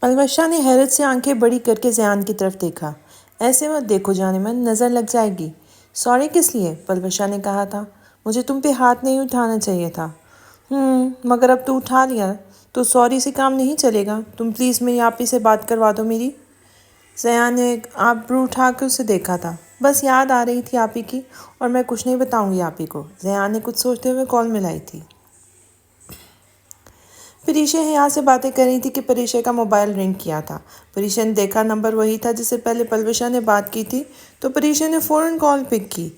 پلوشہ نے حیرت سے آنکھیں بڑی کر کے زیان کی طرف دیکھا۔ ایسے مت دیکھو جانے من، نظر لگ جائے گی۔ سوری کس لیے؟ پلوشہ نے کہا تھا۔ مجھے تم پہ ہاتھ نہیں اٹھانا چاہیے تھا۔ مگر اب تو اٹھا لیا تو سوری سے کام نہیں چلے گا۔ تم پلیز میری آپی سے بات کروا دو میری۔ زیان نے آبرو اٹھا کے اسے دیکھا تھا۔ بس یاد آ رہی تھی آپی کی، اور میں کچھ نہیں بتاؤں گی آپی کو۔ زیان نے کچھ سوچتے ہوئے کال ملائی تھی۔ پریشا حیا سے باتیں کر رہی تھی کہ پریشا کا موبائل رنگ کیا تھا۔ پریشا نے دیکھا نمبر وہی تھا جس سے پہلے پلوشا نے بات کی تھی، تو پریشا نے فوراً کال پک کی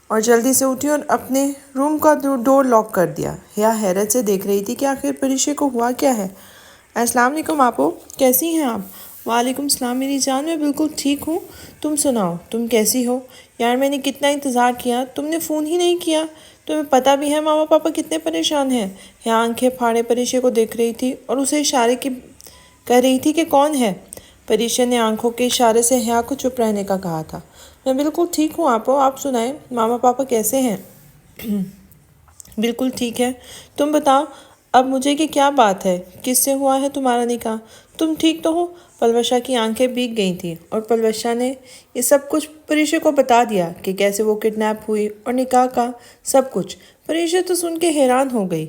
اور جلدی سے اٹھی اور اپنے روم کا ڈور لاک کر دیا۔ حیا حیرت سے دیکھ رہی تھی کہ آخر پریشا کو ہوا کیا ہے۔ السلام علیکم آپو، کیسی ہیں آپ؟ وعلیکم السلام میری جان، میں بالکل ٹھیک ہوں۔ تم سناؤ، تم کیسی ہو؟ یار میں نے کتنا انتظار کیا، تم نے فون ہی نہیں کیا۔ تمہیں پتہ بھی ہے ماما پاپا کتنے پریشان ہیں۔ حیا آنکھیں پھاڑے پریشا کو دیکھ رہی تھی اور اسے اشارے کر رہی تھی کہ کون ہے۔ پریشا نے آنکھوں کے اشارے سے حیا کو چپ رہنے کا کہا تھا۔ میں بالکل ٹھیک ہوں آپو، آپ سنائیں ماما پاپا کیسے ہیں؟ بالکل ٹھیک ہے۔ تم بتاؤ اب مجھے کہ کیا بات ہے، کس سے ہوا ہے تمہارا نکاح؟ تم ٹھیک تو ہو؟ پلوشا کی آنکھیں بھیگ گئی تھیں اور پلوشا نے یہ سب کچھ پریشا کو بتا دیا کہ کیسے وہ کڈنیپ ہوئی اور نکاح کا سب کچھ۔ پریشا تو سن کے حیران ہو گئی۔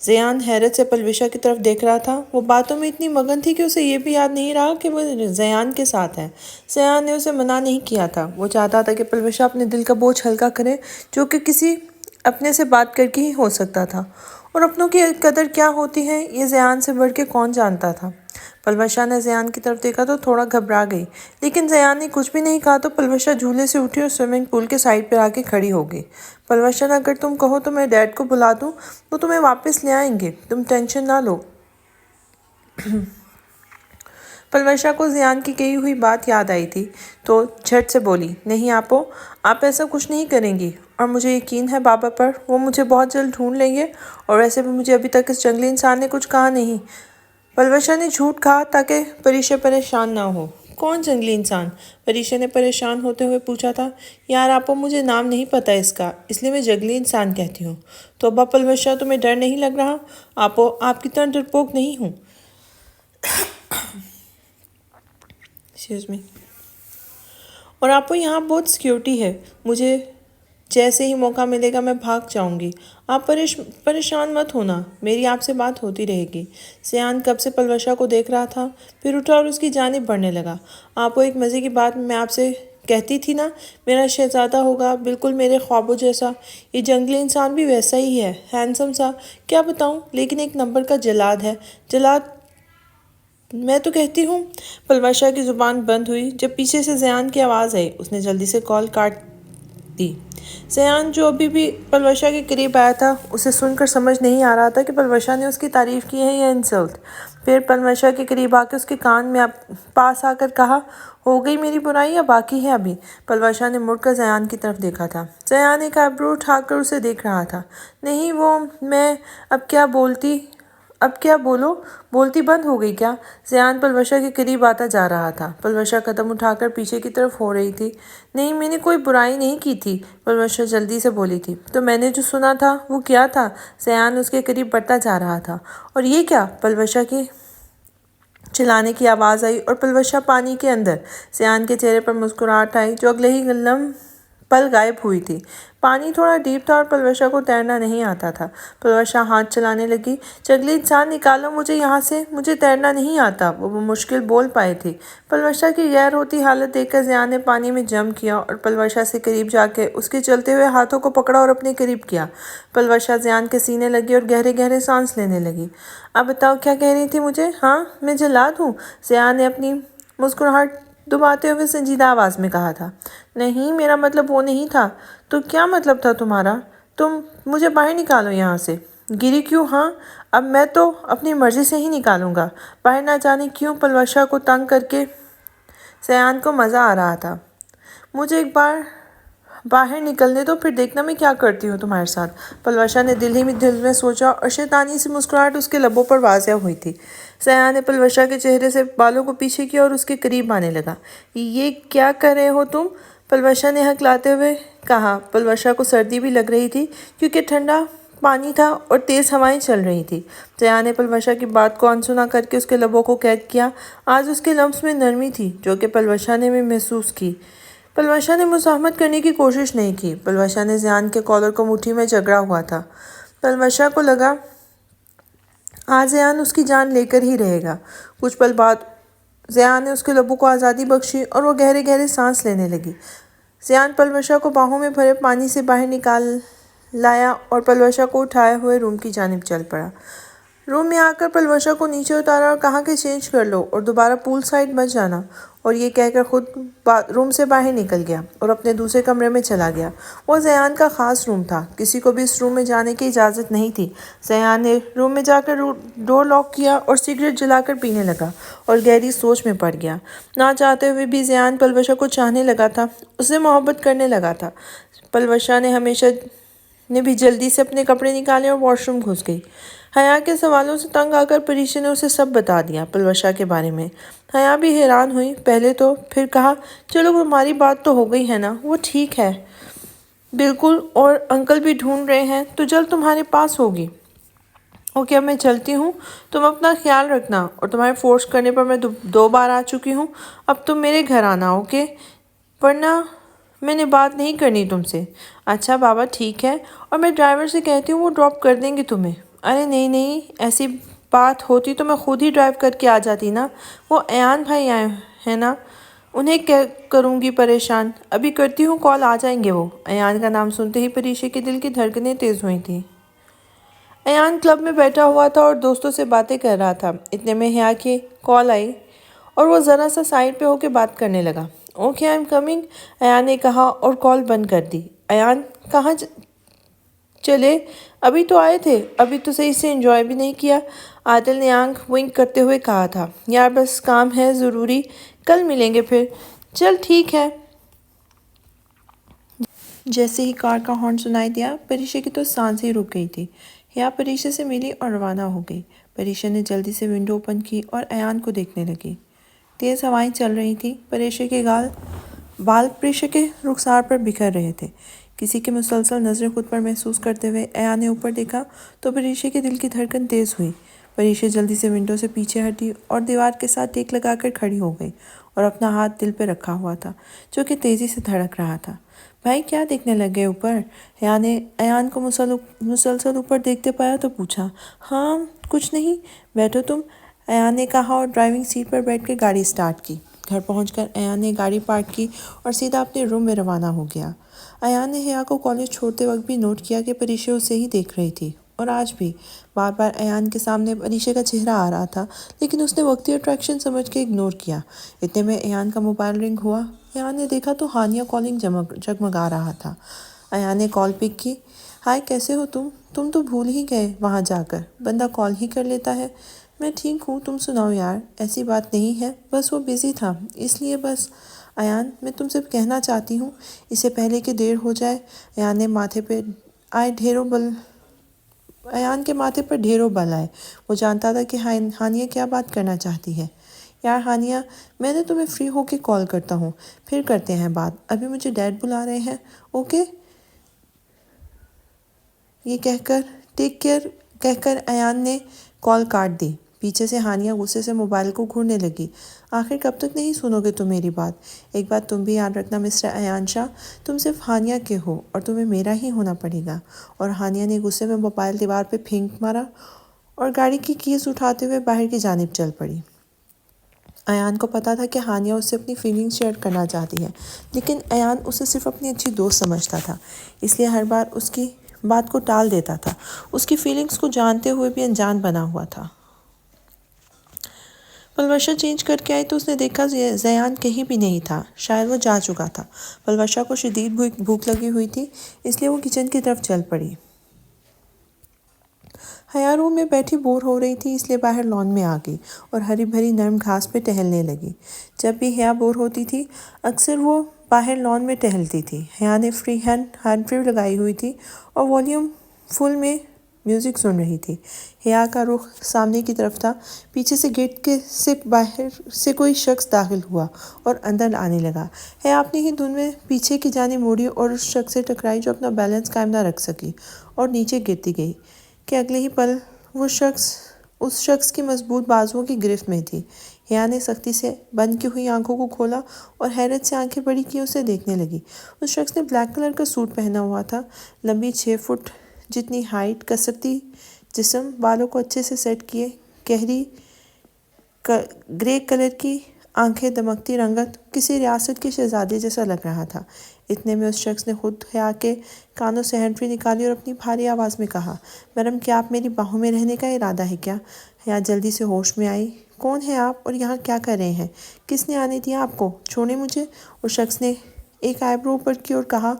زیان حیرت سے پلوشا کی طرف دیکھ رہا تھا۔ وہ باتوں میں اتنی مگن تھی کہ اسے یہ بھی یاد نہیں رہا کہ وہ زیان کے ساتھ ہے۔ زیان نے اسے منع نہیں کیا تھا۔ وہ چاہتا تھا کہ پلوشا اپنے دل کا بوجھ ہلکا کرے، جو کہ کسی اپنے سے بات کر کے ہی ہو سکتا تھا، اور اپنوں کی قدر کیا ہوتی ہے یہ زیان سے بڑھ کے کون جانتا تھا۔ پلوشا نے زیان کی طرف دیکھا تو تھوڑا گھبرا گئی، لیکن زیان نے کچھ بھی نہیں کہا تو پلوشا جھولے سے اٹھی اور سوئمنگ پول کے سائڈ پر آ کے کھڑی ہو گئی۔ پلوشا اگر تم کہو تو میں ڈیڈ کو بلا دوں، وہ تمہیں واپس لے آئیں گے، تم ٹینشن نہ لو۔ پلوشا کو زیان کی کہی ہوئی بات یاد آئی تھی تو جھٹ سے بولی، نہیں آپو، آپ ایسا کچھ نہیں کریں گی، اور مجھے یقین ہے بابا پر، وہ مجھے بہت جلد ڈھونڈ لیں گے، اور ویسے بھی مجھے ابھی تک اس جنگلی انسان نے کچھ کہا نہیں۔ پلوشا نے جھوٹ کہا تاکہ پریشا پریشان نہ ہو۔ کون جنگلی انسان؟ پریشا نے پریشان ہوتے ہوئے پوچھا تھا۔ یار آپو مجھے نام نہیں پتہ اس کا، اس لیے میں جنگلی انسان کہتی ہوں۔ توبہ پلوشا، تمہیں ڈر نہیں لگ رہا؟ آپو آپ کی طرح ڈرپوک نہیں ہوں۔ اور آپو یہاں بہت سیکیورٹی ہے، مجھے جیسے ہی موقع ملے گا میں بھاگ جاؤں گی۔ آپ پریشان مت ہونا، میری آپ سے بات ہوتی رہے گی۔ زیان کب سے پلوشا کو دیکھ رہا تھا، پھر اٹھا اور اس کی جانب بڑھنے لگا۔ آپو ایک مزے کی بات میں آپ سے کہتی تھی نا، میرا شہزادہ ہوگا بالکل میرے خوابوں جیسا۔ یہ جنگلی انسان بھی ویسا ہی ہے، ہینڈسم سا، کیا بتاؤں، لیکن ایک نمبر کا جلاد ہے۔ جلاد میں تو کہتی ہوں۔ پلوشا کی زبان بند ہوئی جب پیچھے سے زیان کی آواز آئی۔ اس نے جلدی سے کال کاٹ دی۔ زیان جو ابھی بھی پلوشا کے قریب آیا تھا، اسے سن کر سمجھ نہیں آ رہا تھا کہ پلوشا نے اس کی تعریف کی ہے یا انسلٹ۔ پھر پلوشا کے قریب آ کے اس کے کان میں پاس آ کر کہا، ہو گئی میری برائی یا باقی ہے ابھی؟ پلوشا نے مڑ کر زیان کی طرف دیکھا تھا۔ زیان ایک آئیبرو اٹھا کر اسے دیکھ رہا تھا۔ نہیں وہ میں اب کیا بولو، بولتی بند ہو گئی کیا؟ زیان پلوشا کے قریب آتا جا رہا تھا۔ پلوشا قدم اٹھا کر پیچھے کی طرف ہو رہی تھی۔ نہیں میں نے کوئی برائی نہیں کی تھی، پلوشا جلدی سے بولی تھی۔ تو میں نے جو سنا تھا وہ کیا تھا؟ زیان اس کے قریب بڑھتا جا رہا تھا۔ اور یہ کیا؟ پلوشا کی چلانے کی آواز آئی اور پلوشا پانی کے اندر۔ زیان کے چہرے پر مسکراہٹ آئی جو اگلے ہی پل غائب ہوئی تھی۔ پانی تھوڑا ڈیپ تھا اور پلوشا کو تیرنا نہیں آتا تھا۔ پلوشا ہاتھ چلانے لگی۔ جنگلی انسان نکالو مجھے یہاں سے، مجھے تیرنا نہیں آتا، وہ مشکل بول پائی تھی۔ پلوشا کی غیر ہوتی حالت دیکھ کر زیان نے پانی میں جمپ کیا اور پلوشا سے قریب جا کے اس کے چلتے ہوئے ہاتھوں کو پکڑا اور اپنے قریب کیا۔ پلوشا زیان کے سینے لگی اور گہرے گہرے سانس لینے لگی۔ اب بتاؤ کیا کہہ رہی تھی مجھے؟ ہاں میں جلاد ہوں، زیان نے اپنی مسکراہٹ دباتے ہوئے سنجیدہ آواز میں کہا تھا۔ نہیں میرا مطلب وہ نہیں تھا۔ تو کیا مطلب تھا تمہارا؟ تم مجھے باہر نکالو یہاں سے۔ گری کیوں؟ ہاں اب میں تو اپنی مرضی سے ہی نکالوں گا، باہر نہ جانے کیوں۔ پلوشا کو تنگ کر کے زیان کو مزہ آ رہا تھا۔ مجھے ایک بار باہر نکلنے دو پھر دیکھنا میں کیا کرتی ہوں تمہارے ساتھ۔ پلوشا نے دل میں سوچا اور شیطانی سی مسکراہٹ اس کے لبوں پر واضح ہوئی تھی۔ زیان نے پلوشا کے چہرے سے بالوں کو پیچھے کیا اور اس کے قریب آنے لگا۔ یہ کیا کر رہے ہو تم؟ پلوشا نے ہکلاتے ہوئے کہا۔ پلوشا کو سردی بھی لگ رہی تھی کیونکہ ٹھنڈا پانی تھا اور تیز ہوائیں چل رہی تھی۔ زیان نے پلوشا کی بات کو انسنا کر کے اس کے لبوں کو قید کیا۔ آج اس کے لمس میں نرمی تھی جو کہ پلوشا نے بھی محسوس کی۔ پلوشا نے مزاحمت کرنے کی کوشش نہیں کی۔ پلوشا نے زیان کے کالر کو مٹھی میں جگڑا ہوا تھا۔ پلوشا کو لگا آج زیان اس کی جان لے کر ہی رہے گا۔ کچھ پل بعد زیان نے اس کے لبوں کو آزادی بخشی اور وہ گہرے گہرے سانس لینے لگی۔ زیان پلوشا کو باہوں میں بھرے پانی سے باہر نکال لایا اور پلوشا کو اٹھائے ہوئے روم کی جانب چل پڑا۔ روم میں آ کر پلوشا کو نیچے اتارا اور کہا کہ چینج کر لو اور دوبارہ پول سائڈ مت جانا، اور یہ کہہ کر خود روم سے باہر نکل گیا اور اپنے دوسرے کمرے میں چلا گیا۔ وہ زیان کا خاص روم تھا، کسی کو بھی اس روم میں جانے کی اجازت نہیں تھی۔ زیان نے روم میں جا کر ڈور لاک کیا اور سگریٹ جلا کر پینے لگا اور گہری سوچ میں پڑ گیا۔ نہ چاہتے ہوئے بھی زیان پلوشا کو چاہنے لگا تھا، اس سے محبت کرنے لگا تھا۔ پلوشا نے بھی جلدی سے اپنے کپڑے نکالے اور واش روم گھس گئی۔ حیا کے سوالوں سے تنگ آ کر پریشا نے اسے سب بتا دیا پلوشا کے بارے میں۔ حیا بھی حیران ہوئی، پہلے تو، پھر کہا چلو ہماری بات تو ہو گئی ہے نا، وہ ٹھیک ہے بالکل، اور انکل بھی ڈھونڈ رہے ہیں تو جلد تمہارے پاس ہوگی۔ اوکے اب میں چلتی ہوں، تم اپنا خیال رکھنا، اور تمہارے فورس کرنے پر میں 2 بار آ چکی ہوں، اب تم میرے گھر آنا اوکے، ورنہ میں نے بات نہیں کرنی تم سے۔ اچھا بابا ٹھیک ہے، اور میں ڈرائیور سے کہتی ہوں وہ ڈراپ کر دیں گے تمہیں۔ ارے نہیں نہیں، ایسی بات ہوتی تو میں خود ہی ڈرائیو کر کے آ جاتی نا، وہ ایان بھائی آئے ہیں نا، انہیں کروں گی پریشان، ابھی کرتی ہوں کال، آ جائیں گے وہ۔ ایان کا نام سنتے ہی پریشا کے دل کی دھڑکنیں تیز ہوئی تھیں۔ ایان کلب میں بیٹھا ہوا تھا اور دوستوں سے باتیں کر رہا تھا، اتنے میں حیا کی کال آئی اور وہ ذرا سا سائڈ پہ ہو کے بات کرنے لگا۔ Okay I am coming, Ayaan نے کہا اور کال بند کر دی۔ ایان کہاں چلے؟ ابھی تو آئے تھے، ابھی تو صحیح سے انجوائے بھی نہیں کیا، عادل نے آنکھ ونک کرتے ہوئے کہا تھا۔ یار بس کام ہے ضروری، کل ملیں گے پھر۔ چل ٹھیک ہے۔ جیسے ہی کار کا ہارن سنائی دیا، پریشا کی تو سانسیں رک گئی تھی۔ حیا پریشا سے ملی اور روانہ ہو گئی۔ پریشا نے جلدی سے ونڈو اوپن کی اور ایان کو دیکھنے لگی۔ تیز ہوائیں چل رہی تھیں، پریشا کے بال پریشا کے رخسار پر بکھر رہے تھے۔ کسی کی مسلسل نظریں خود پر محسوس کرتے ہوئے ایان نے اوپر دیکھا تو پریشا کے دل کی دھڑکن تیز ہوئی۔ پریشا جلدی سے ونڈو سے پیچھے ہٹی اور دیوار کے ساتھ ٹیک لگا کر کھڑی ہو گئی اور اپنا ہاتھ دل پہ رکھا ہوا تھا جو کہ تیزی سے دھڑک رہا تھا۔ بھائی کیا دیکھنے لگے اوپر؟ حیا نے ایان کو مسلسل اوپر دیکھتے پایا تو پوچھا۔ ہاں کچھ نہیں، بیٹھو تم، ایان نے کہا اور ڈرائیونگ سیٹ پر بیٹھ کے گاڑی سٹارٹ کی۔ گھر پہنچ کر ایان نے گاڑی پارک کی اور سیدھا اپنے روم میں روانہ ہو گیا۔ ایان نے حیا کو کالج چھوڑتے وقت بھی نوٹ کیا کہ پریشا اسے ہی دیکھ رہی تھی، اور آج بھی بار بار ایان کے سامنے پریشا کا چہرہ آ رہا تھا، لیکن اس نے وقتی اٹریکشن سمجھ کے اگنور کیا۔ اتنے میں ایان کا موبائل رنگ ہوا۔ ایان نے دیکھا تو ہانیہ کالنگ جگمگا رہا تھا۔ ایان نے کال پک کی۔ ہائے کیسے ہو تم تو بھول ہی گئے وہاں جا کر، بندہ کال ہی کر لیتا ہے۔ میں ٹھیک ہوں، تم سناؤ یار۔ ایسی بات نہیں ہے، بس وہ بزی تھا اس لیے بس۔ ایان میں تم سے کہنا چاہتی ہوں، اس سے پہلے کہ دیر ہو جائے۔ ایان کے ماتھے پر ڈھیروں بل آئے، وہ جانتا تھا کہ ہانیہ کیا بات کرنا چاہتی ہے۔ یار ہانیہ، میں نے تمہیں فری ہو کے کال کرتا ہوں، پھر کرتے ہیں بات، ابھی مجھے ڈیڈ بلا رہے ہیں اوکے۔ یہ ٹیک کیئر کہہ کر ایان نے کال کاٹ دی۔ پیچھے سے ہانیہ غصے سے موبائل کو گھورنے لگی۔ آخر کب تک نہیں سنو گے تم میری بات؟ ایک بات تم بھی یاد رکھنا مسٹر ایان شاہ، تم صرف ہانیہ کے ہو اور تمہیں میرا ہی ہونا پڑے گا۔ اور ہانیہ نے غصے میں موبائل دیوار پہ پھینک مارا اور گاڑی کی کیز اٹھاتے ہوئے باہر کی جانب چل پڑی۔ ایان کو پتا تھا کہ ہانیہ اس سے اپنی فیلنگز شیئر کرنا چاہتی ہے، لیکن ایان اسے صرف اپنی اچھی دوست سمجھتا تھا، اس لیے ہر بار اس کی بات کو ٹال دیتا تھا، اس کی فیلنگز کو جانتے ہوئے بھی انجان بنا ہوا تھا۔ پلوشا چینج کر کے آئی تو اس نے دیکھا زیان کہیں بھی نہیں تھا، شاید وہ جا چکا تھا۔ پلوشا کو شدید بھوک لگی ہوئی تھی، اس لیے وہ کچن کی طرف چل پڑی۔ حیا روم میں بیٹھی بور ہو رہی تھی، اس لیے باہر لان میں آ گئی اور ہری بھری نرم گھاس پہ ٹہلنے لگی۔ جب بھی حیا بور ہوتی تھی، اکثر وہ باہر لان میں ٹہلتی تھی۔ حیا نے فری ہینڈ فری لگائی ہوئی تھی اور والیوم فل میں میوزک سن رہی تھی۔ حیا کا رخ سامنے کی طرف تھا۔ پیچھے سے گیٹ کے سے باہر سے کوئی شخص داخل ہوا اور اندر آنے لگا۔ حیا اپنی ہی دھن میں پیچھے کی جانب موڑی اور اس شخص سے ٹکرائی جو اپنا بیلنس قائم نہ رکھ سکی اور نیچے گرتی گئی کہ اگلے ہی پل وہ اس شخص کی مضبوط بازوؤں کی گرفت میں تھی۔ حیا نے سختی سے بند کی ہوئی آنکھوں کو کھولا اور حیرت سے آنکھیں بڑی کی اسے دیکھنے لگی۔ اس شخص نے بلیک کلر کا سوٹ پہنا ہوا تھا، لمبی 6 فٹ جتنی ہائٹ، کثرتی جسم، بالوں کو اچھے سے سیٹ کیے، گہری گرے کلر کی آنکھیں، دمکتی رنگت، کسی ریاست کے شہزادے جیسا لگ رہا تھا۔ اتنے میں اس شخص نے خود حیا کے کانوں سے ہینڈ فری نکالی اور اپنی بھاری آواز میں کہا، میڈم کیا آپ میری باہوں میں رہنے کا ارادہ ہے کیا؟ حیا جلدی سے ہوش میں آئی۔ کون ہیں آپ اور یہاں کیا کر رہے ہیں؟ کس نے آنے دیا آپ کو؟ چھوڑیں مجھے۔ اس شخص نے ایک آئی برو اوپر کی اور کہا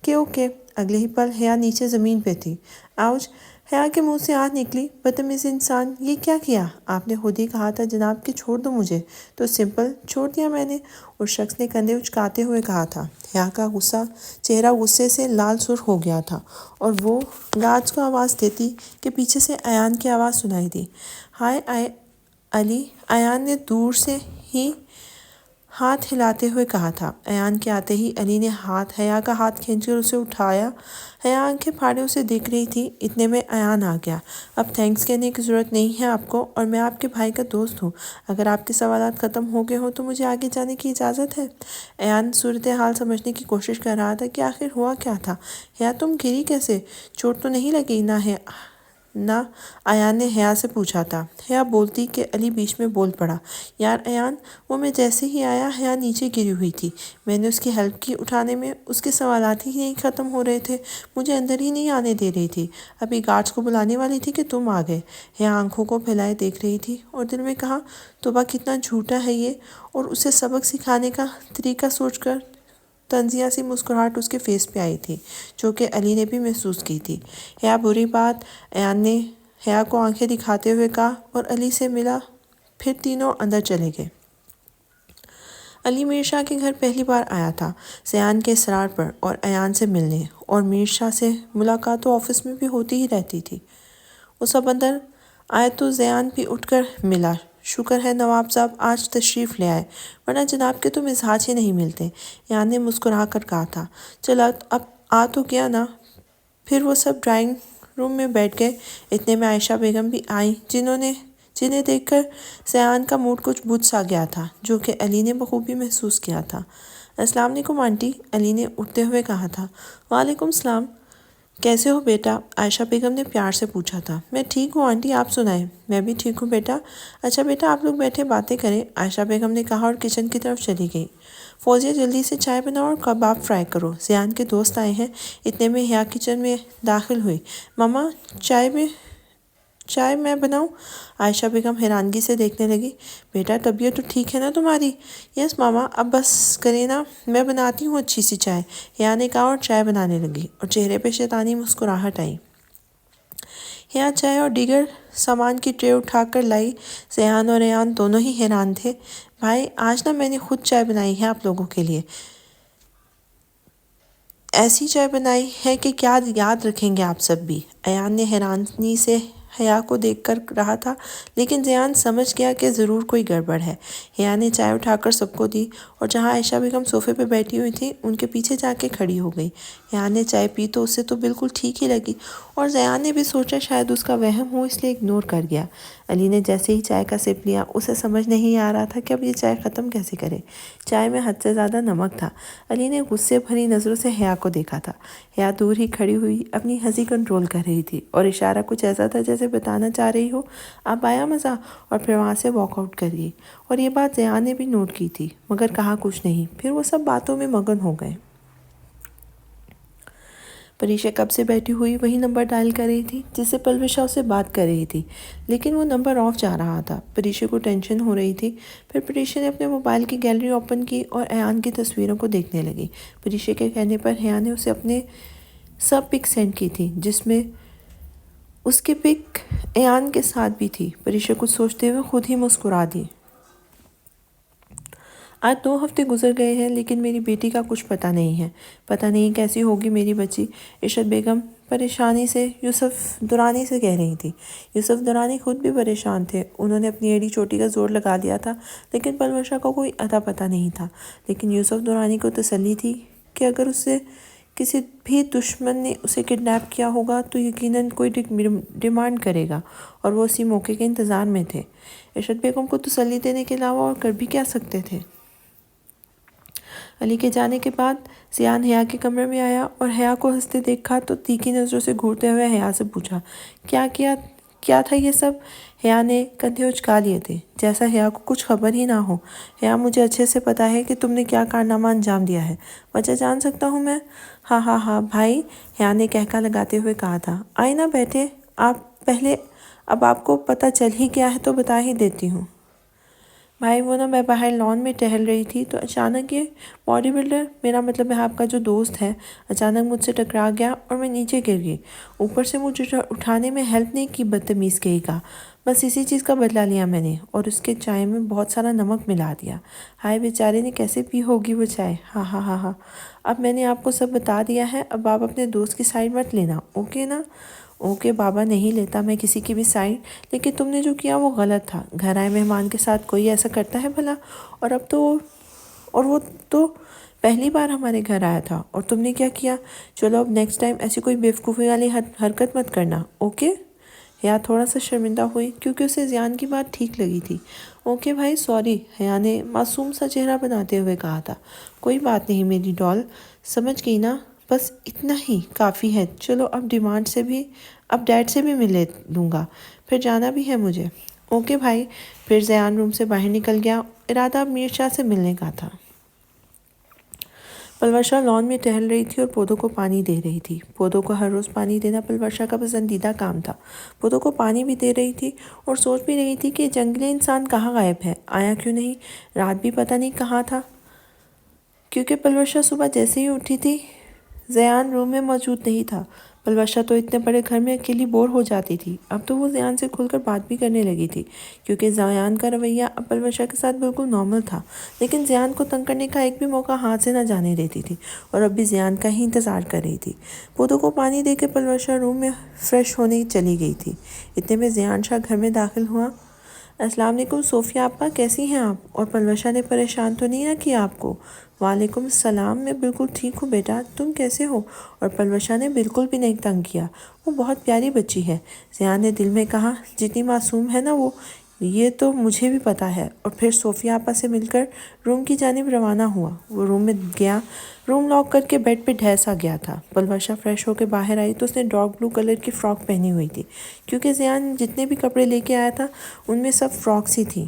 کہ اوکے۔ اگلے ہی پل حیا نیچے زمین پہ تھی۔ آؤچ! حیا کے منہ سے آہ نکلی۔ بدتمیز انسان، یہ کیا کیا؟ آپ نے خود ہی کہا تھا جناب کہ چھوڑ دو مجھے، تو سمپل چھوڑ دیا میں نے۔ اس شخص نے کندھے اچکاتے ہوئے کہا تھا۔ حیا کا چہرہ غصے سے لال سرخ ہو گیا تھا اور وہ گارڈز کو آواز دیتی کہ پیچھے سے ایان کی آواز سنائی دی، ہائے علی! ایان نے دور سے ہی ہاتھ ہلاتے ہوئے کہا تھا۔ ایان کے آتے ہی علی نے حیا کا ہاتھ کھینچ کر اسے اٹھایا۔ حیا آنکھیں پھاڑے اسے دیکھ رہی تھی۔ اتنے میں ایان آ گیا۔ اب تھینکس کہنے کی ضرورت نہیں ہے آپ کو، اور میں آپ کے بھائی کا دوست ہوں۔ اگر آپ کے سوالات ختم ہو گئے ہوں تو مجھے آگے جانے کی اجازت ہے۔ ایان صورتحال سمجھنے کی کوشش کر رہا تھا کہ آخر ہوا کیا تھا۔ حیا تم گری کیسے؟ چوٹ تو نہیں لگی نہ؟ ایان نے حیا سے پوچھا تھا۔ حیا بولتی کہ علی بیچ میں بول پڑا، یار ایان، وہ میں جیسے ہی آیا حیا نیچے گری ہوئی تھی۔ میں نے اس کی ہیلپ کی اٹھانے میں، اس کے سوالات ہی نہیں ختم ہو رہے تھے، مجھے اندر ہی نہیں آنے دے رہی تھی۔ ابھی گارڈز کو بلانے والی تھی کہ تم آ گئے۔ حیا آنکھوں کو پھیلائے دیکھ رہی تھی اور دل میں کہا، توبہ کتنا جھوٹا ہے یہ، اور اسے سبق سکھانے کا طریقہ سوچ کر طنزیہ سی مسکراہٹ اس کے فیس پہ آئی تھی، جو کہ علی نے بھی محسوس کی تھی۔ حیا بری بات، ایان نے حیا کو آنکھیں دکھاتے ہوئے کہا اور علی سے ملا۔ پھر تینوں اندر چلے گئے۔ علی میر شاہ کے گھر پہلی بار آیا تھا زیان کے اصرار پر اور ایان سے ملنے، اور میر شاہ سے ملاقات تو آفس میں بھی ہوتی ہی رہتی تھی۔ وہ سب اندر آئے تو زیان بھی اٹھ کر ملا۔ شکر ہے نواب صاحب آج تشریف لے آئے، ورنہ جناب کے تو مزاج ہی نہیں ملتے، ایان نے مسکرا کر کہا تھا۔ چل اب آ تو گیا نا۔ پھر وہ سب ڈرائنگ روم میں بیٹھ گئے۔ اتنے میں عائشہ بیگم بھی آئیں، جنہیں دیکھ کر زیان کا موڈ کچھ بجھ سا گیا تھا، جو کہ علی نے بخوبی محسوس کیا تھا۔ السلام علیکم آنٹی، علی نے اٹھتے ہوئے کہا تھا۔ وعلیکم السلام، کیسے ہو بیٹا؟ عائشہ بیگم نے پیار سے پوچھا تھا۔ میں ٹھیک ہوں آنٹی، آپ سنائیں؟ میں بھی ٹھیک ہوں بیٹا۔ اچھا بیٹا آپ لوگ بیٹھے باتیں کریں، عائشہ بیگم نے کہا اور کچن کی طرف چلی گئی۔ فوزیہ جلدی سے چائے بناؤ اور کباب فرائی کرو، زیان کے دوست آئے ہیں۔ اتنے میں حیا کچن میں داخل ہوئی۔ ماما چائے میں بناؤں؟ عائشہ بیگم حیرانگی سے دیکھنے لگی۔ بیٹا طبیعت تو ٹھیک ہے نا تمہاری؟ یس ماما، اب بس کریں نا، میں بناتی ہوں اچھی سی چائے، حیا نے کہا اور چائے بنانے لگی اور چہرے پہ شیطانی مسکراہٹ آئی۔ حیا چائے اور دیگر سامان کی ٹرے اٹھا کر لائی۔ زیان اور ایان دونوں ہی حیران تھے۔ بھائی آج نا میں نے خود چائے بنائی ہے آپ لوگوں کے لیے، ایسی چائے بنائی ہے کہ کیا یاد رکھیں گے آپ سب بھی۔ ایان نے حیرانی سے حیا کو دیکھ کر رہا تھا، لیکن زیان سمجھ گیا کہ ضرور کوئی گڑبڑ ہے۔ حیا نے چائے اٹھا کر سب کو دی اور جہاں عائشہ بیگم صوفے پہ بیٹھی ہوئی تھی ان کے پیچھے جا کے کھڑی ہو گئی۔ حیا نے چائے پی تو اسے تو بالکل ٹھیک ہی لگی، اور زیان نے بھی سوچا شاید اس کا وہم ہو، اس لیے اگنور کر گیا۔ علی نے جیسے ہی چائے کا سپ لیا، اسے سمجھ نہیں آ رہا تھا کہ اب یہ چائے ختم کیسے کرے۔ چائے میں حد سے زیادہ نمک تھا۔ علی نے غصے بھری نظروں سے حیا کو دیکھا تھا۔ حیا دور ہی کھڑی ہوئی اپنی ہنسی کنٹرول کر رہی تھی اور اشارہ کچھ ایسا تھا جیسے بتانا چاہ رہی ہو اب آیا مزہ، اور پھر وہاں سے واک آؤٹ کر گئی۔ اور یہ بات زیان نے بھی نوٹ کی تھی، مگر کہا کچھ نہیں۔ پھر وہ سب باتوں میں مگن ہو گئے۔ پریشا کب سے بیٹھی ہوئی وہی نمبر ڈائل کر رہی تھی جس سے پلوشا اسے بات کر رہی تھی، لیکن وہ نمبر آف جا رہا تھا۔ پریشا کو ٹینشن ہو رہی تھی۔ پھر پریشا نے اپنے موبائل کی گیلری اوپن کی اور ایان کی تصویروں کو دیکھنے لگی۔ پریشا کے کہنے پر حیا نے اسے اپنے سب پک سینڈ کی تھی، جس میں اس کے پک ایان کے ساتھ بھی تھی۔ پریشا کچھ سوچتے ہوئے خود ہی مسکرا دی۔ آج 2 ہفتے گزر گئے ہیں لیکن میری بیٹی کا کچھ پتہ نہیں ہے۔ پتہ نہیں کیسی ہوگی میری بچی۔ عشرت بیگم پریشانی سے یوسف درانی سے کہہ رہی تھی۔ یوسف درانی خود بھی پریشان تھے۔ انہوں نے اپنی ایڑی چوٹی کا زور لگا دیا تھا، لیکن پلوشہ کو کوئی اتا پتہ نہیں تھا۔ لیکن یوسف درانی کو تسلی تھی کہ اگر اسے کسی بھی دشمن نے اسے کڈنیپ کیا ہوگا تو یقیناً کوئی ڈیمانڈ کرے گا، اور وہ اسی موقع کے انتظار میں تھے۔ عشرت بیگم کو تسلی دینے کے علاوہ اور کر بھی کیا سکتے تھے؟ علی کے جانے کے بعد زیان حیا کے کمرے میں آیا اور حیا کو ہنستے دیکھا تو تیکھی نظروں سے گھورتے ہوئے حیا سے پوچھا، کیا تھا یہ سب؟ حیا نے کندھے اچکا لیے تھے، جیسا حیا کو کچھ خبر ہی نہ ہو۔ حیا، مجھے اچھے سے پتا ہے کہ تم نے کیا کارنامہ انجام دیا ہے۔ وجہ جان سکتا ہوں میں؟ ہاں ہاں ہاں بھائی، حیا نے کہکا لگاتے ہوئے کہا تھا۔ آئے نہ بیٹھے آپ پہلے، اب آپ کو پتہ چل ہی گیا ہے تو بتا ہی دیتی ہوں۔ بھائی وہ میں باہر لان میں ٹہل رہی تھی تو اچانک یہ باڈی بلڈر، میرا مطلب ہے آپ کا جو دوست ہے، اچانک مجھ سے ٹکرا گیا اور میں نیچے گر گئی۔ اوپر سے مجھے اٹھانے میں ہیلپ نہیں کی، بدتمیز کہے گا۔ بس اسی چیز کا بدلہ لیا میں نے، اور اس کے چائے میں بہت سارا نمک ملا دیا۔ ہائے بیچارے نے کیسے پی ہوگی وہ چائے۔ ہاں ہاں ہاں ہاں، اب میں نے آپ کو سب بتا دیا ہے، اب آپ اپنے دوست کی سائیڈ مت لینا، اوکے نا؟ اوکے بابا، نہیں لیتا میں کسی کی بھی سائیڈ، لیکن تم نے جو کیا وہ غلط تھا۔ گھر آئے مہمان کے ساتھ کوئی ایسا کرتا ہے بھلا؟ اور وہ تو پہلی بار ہمارے گھر آیا تھا، اور تم نے کیا کیا؟ چلو اب نیکسٹ ٹائم ایسی کوئی بیوقوفی والی حرکت مت کرنا، اوکے؟ حیا تھوڑا سا شرمندہ ہوئی کیونکہ اسے زیان کی بات ٹھیک لگی تھی۔ اوکے بھائی، سوری، حیا نے معصوم سا چہرہ بناتے ہوئے کہا تھا۔ کوئی بات نہیں میری ڈال، سمجھ گئی نا؟ بس اتنا ہی کافی ہے۔ چلو اب ڈیڈ سے بھی مل لوں گا، پھر جانا بھی ہے مجھے۔ اوکے بھائی۔ پھر زیان روم سے باہر نکل گیا۔ ارادہ اب میر شاہ سے ملنے کا تھا۔ پلوشہ لان میں ٹہل رہی تھی اور پودوں کو پانی دے رہی تھی۔ پودوں کو ہر روز پانی دینا پلوشہ کا پسندیدہ کام تھا۔ پودوں کو پانی بھی دے رہی تھی اور سوچ بھی رہی تھی کہ جنگلی انسان کہاں غائب ہے، آیا کیوں نہیں؟ رات بھی پتہ نہیں کہاں تھا، کیونکہ پلوشہ صبح جیسے ہی اٹھی تھی زیان روم میں موجود نہیں تھا۔ پلوشہ تو اتنے بڑے گھر میں اکیلی بور ہو جاتی تھی، اب تو وہ زیان سے کھل کر بات بھی کرنے لگی تھی، کیونکہ زیان کا رویہ اب پلوشہ کے ساتھ بالکل نارمل تھا۔ لیکن زیان کو تنگ کرنے کا ایک بھی موقع ہاتھ سے نہ جانے دیتی تھی، اور اب بھی زیان کا ہی انتظار کر رہی تھی۔ پودوں کو پانی دے کے پلوشہ روم میں فریش ہونے چلی گئی تھی۔ اتنے میں زیان شاہ گھر میں داخل ہوا۔ السلام علیکم صوفیہ آپا، کیسی ہیں آپ؟ اور پلوشہ نے پریشان تو نہیں نہ کیا آپ کو؟ وعلیکم السلام، میں بالکل ٹھیک ہوں بیٹا، تم کیسے ہو؟ اور پلوشہ نے بالکل بھی نہیں تنگ کیا، وہ بہت پیاری بچی ہے۔ زیان نے دل میں کہا، جتنی معصوم ہے نا وہ، یہ تو مجھے بھی پتا ہے۔ اور پھر صوفیہ آپا سے مل کر روم کی جانب روانہ ہوا۔ وہ روم میں گیا، روم لاک کر کے بیڈ پہ ڈھیر سا گیا تھا۔ پلوشہ فریش ہو کے باہر آئی تو اس نے ڈارک بلو کلر کی فراک پہنی ہوئی تھی، کیونکہ زیان جتنے بھی کپڑے لے کے آیا تھا ان میں سب فراکس ہی تھیں۔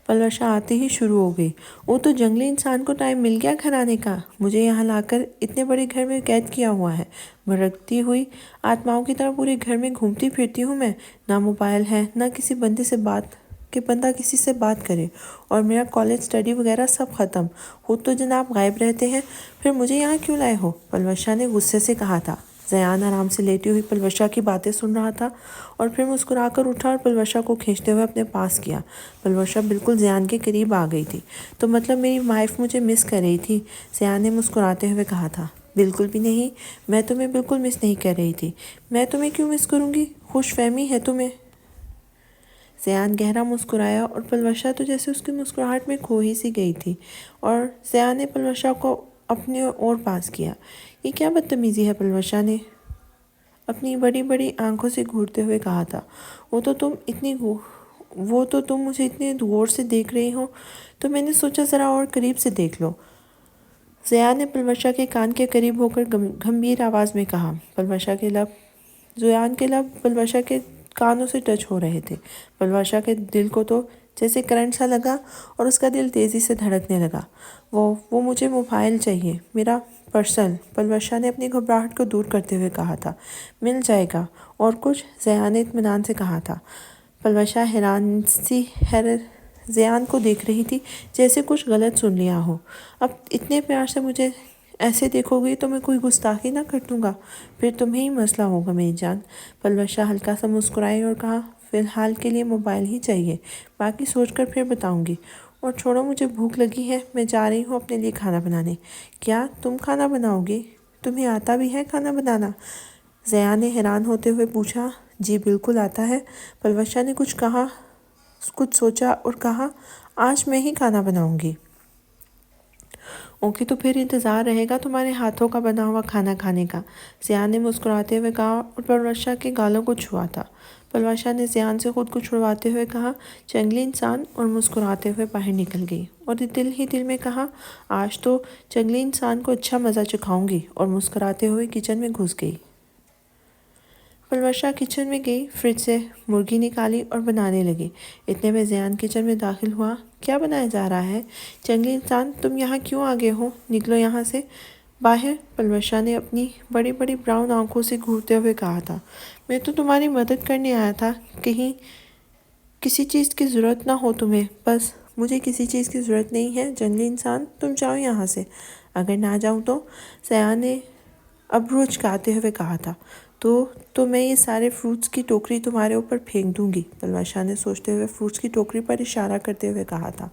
پلوشہ آتے ہی شروع ہو گئی، وہ تو جنگلی انسان کو ٹائم مل گیا گھر آنے کا، مجھے یہاں لا کر اتنے بڑے گھر میں قید کیا ہوا ہے۔ بھڑکتی ہوئی آتماؤں کی طرح پورے گھر میں گھومتی پھرتی ہوں میں، نہ موبائل ہے نہ کسی بندے سے بات کہ بندہ کسی سے بات کرے، اور میرا کالج اسٹڈی وغیرہ سب ختم۔ خود تو جناب غائب رہتے ہیں، پھر مجھے یہاں کیوں لائے ہو؟ پلوشہ نے غصے سے کہا تھا۔ زیان آرام سے لیٹی ہوئی پلوشہ کی باتیں سن رہا تھا، اور پھر مسکرا کر اٹھا اور پلوشہ کو کھینچتے ہوئے اپنے پاس کیا۔ پلوشہ بالکل زیان کے قریب آ گئی تھی۔ تو مطلب میری وائف مجھے مس کر رہی تھی؟ زیان نے مسکراتے ہوئے کہا تھا۔ بالکل بھی نہیں، میں تمہیں بالکل مس نہیں کر رہی تھی۔ میں تمہیں کیوں مس کروں گی؟ خوش فہمی ہے تمہیں؟ زیان گہرا مسکرایا، اور پلوشہ تو جیسے اس کی مسکراہٹ میں کھو ہی سی گئی تھی، اور زیان نے پلوشہ کو اپنے اور پاس کیا۔ یہ کیا بدتمیزی ہے؟ پلوشہ نے اپنی بڑی بڑی آنکھوں سے گھورتے ہوئے کہا تھا۔ وہ تو تم مجھے اتنے غور سے دیکھ رہی ہو تو میں نے سوچا ذرا اور قریب سے دیکھ لو۔ زیان نے پلوشہ کے کان کے قریب ہو کر گمبھیر آواز میں کہا۔ زیان کے لب پلوشہ کے کانوں سے ٹچ ہو رہے تھے۔ پلوشہ کے دل کو تو جیسے کرنٹ سا لگا، اور اس کا دل تیزی سے دھڑکنے لگا۔ وہ مجھے موبائل چاہیے، میرا پرسل، پلوشہ نے اپنی گھبراہٹ کو دور کرتے ہوئے کہا تھا۔ مل جائے گا۔ اور کچھ؟ زیان نے اطمینان سے کہا تھا۔ پلوشہ حیران سی زیان کو دیکھ رہی تھی، جیسے کچھ غلط سن لیا ہو۔ اب اتنے پیار سے مجھے ایسے دیکھو گی تو میں کوئی گستاخی نہ کر دوں گا؟ پھر تمہیں ہی مسئلہ ہوگا میری جان۔ پلوشہ ہلکا سا مسکرائی اور کہا، فی الحال کے لیے موبائل ہی چاہیے، باقی سوچ کر پھر بتاؤں گی۔ اور چھوڑو، مجھے بھوک لگی ہے، میں جا رہی ہوں اپنے لیے کھانا بنانے۔ کیا تم کھانا بناؤ گی؟ تمہیں آتا بھی ہے کھانا بنانا؟ زیان نے حیران ہوتے ہوئے پوچھا۔ جی بالکل آتا ہے، پلوشا نے کچھ سوچا اور کہا، آج میں ہی کھانا بناؤں گی۔ اوکے، تو پھر انتظار رہے گا تمہارے ہاتھوں کا بنا ہوا کھانا کھانے کا، زیان نے مسکراتے ہوئے کہا اور پلوشا کے گالوں کو چھوا تھا۔ پلوشا نے زیان سے خود کو چھڑواتے ہوئے کہا، جنگلی انسان، اور مسکراتے ہوئے باہر نکل گئی اور دل ہی دل میں کہا، آج تو جنگلی انسان کو اچھا مزہ چکھاؤں گی، اور مسکراتے ہوئے کچن میں گھس گئی۔ پلوشا کچن میں گئی، فریج سے مرغی نکالی اور بنانے لگی۔ اتنے میں زیان کچن میں داخل ہوا۔ کیا بنایا جا رہا ہے؟ جنگلی انسان، تم یہاں کیوں آ گئے ہو؟ نکلو یہاں سے باہر، پلوشا نے اپنی بڑی بڑی براؤن آنکھوں سے گھورتے ہوئے کہا تھا۔ میں تو تمہاری مدد کرنے آیا تھا، کہیں کسی چیز کی ضرورت نہ ہو تمہیں۔ بس مجھے کسی چیز کی ضرورت نہیں ہے جنگلی انسان، تم جاؤ یہاں سے۔ اگر نہ جاؤں تو؟ زیان نے ابرو اچکاتے ہوئے کہا تھا۔ تو میں یہ سارے فروٹس کی ٹوکری تمہارے اوپر پھینک دوں گی، پلوشا نے سوچتے ہوئے فروٹس کی ٹوکری پر اشارہ کرتے ہوئے کہا تھا۔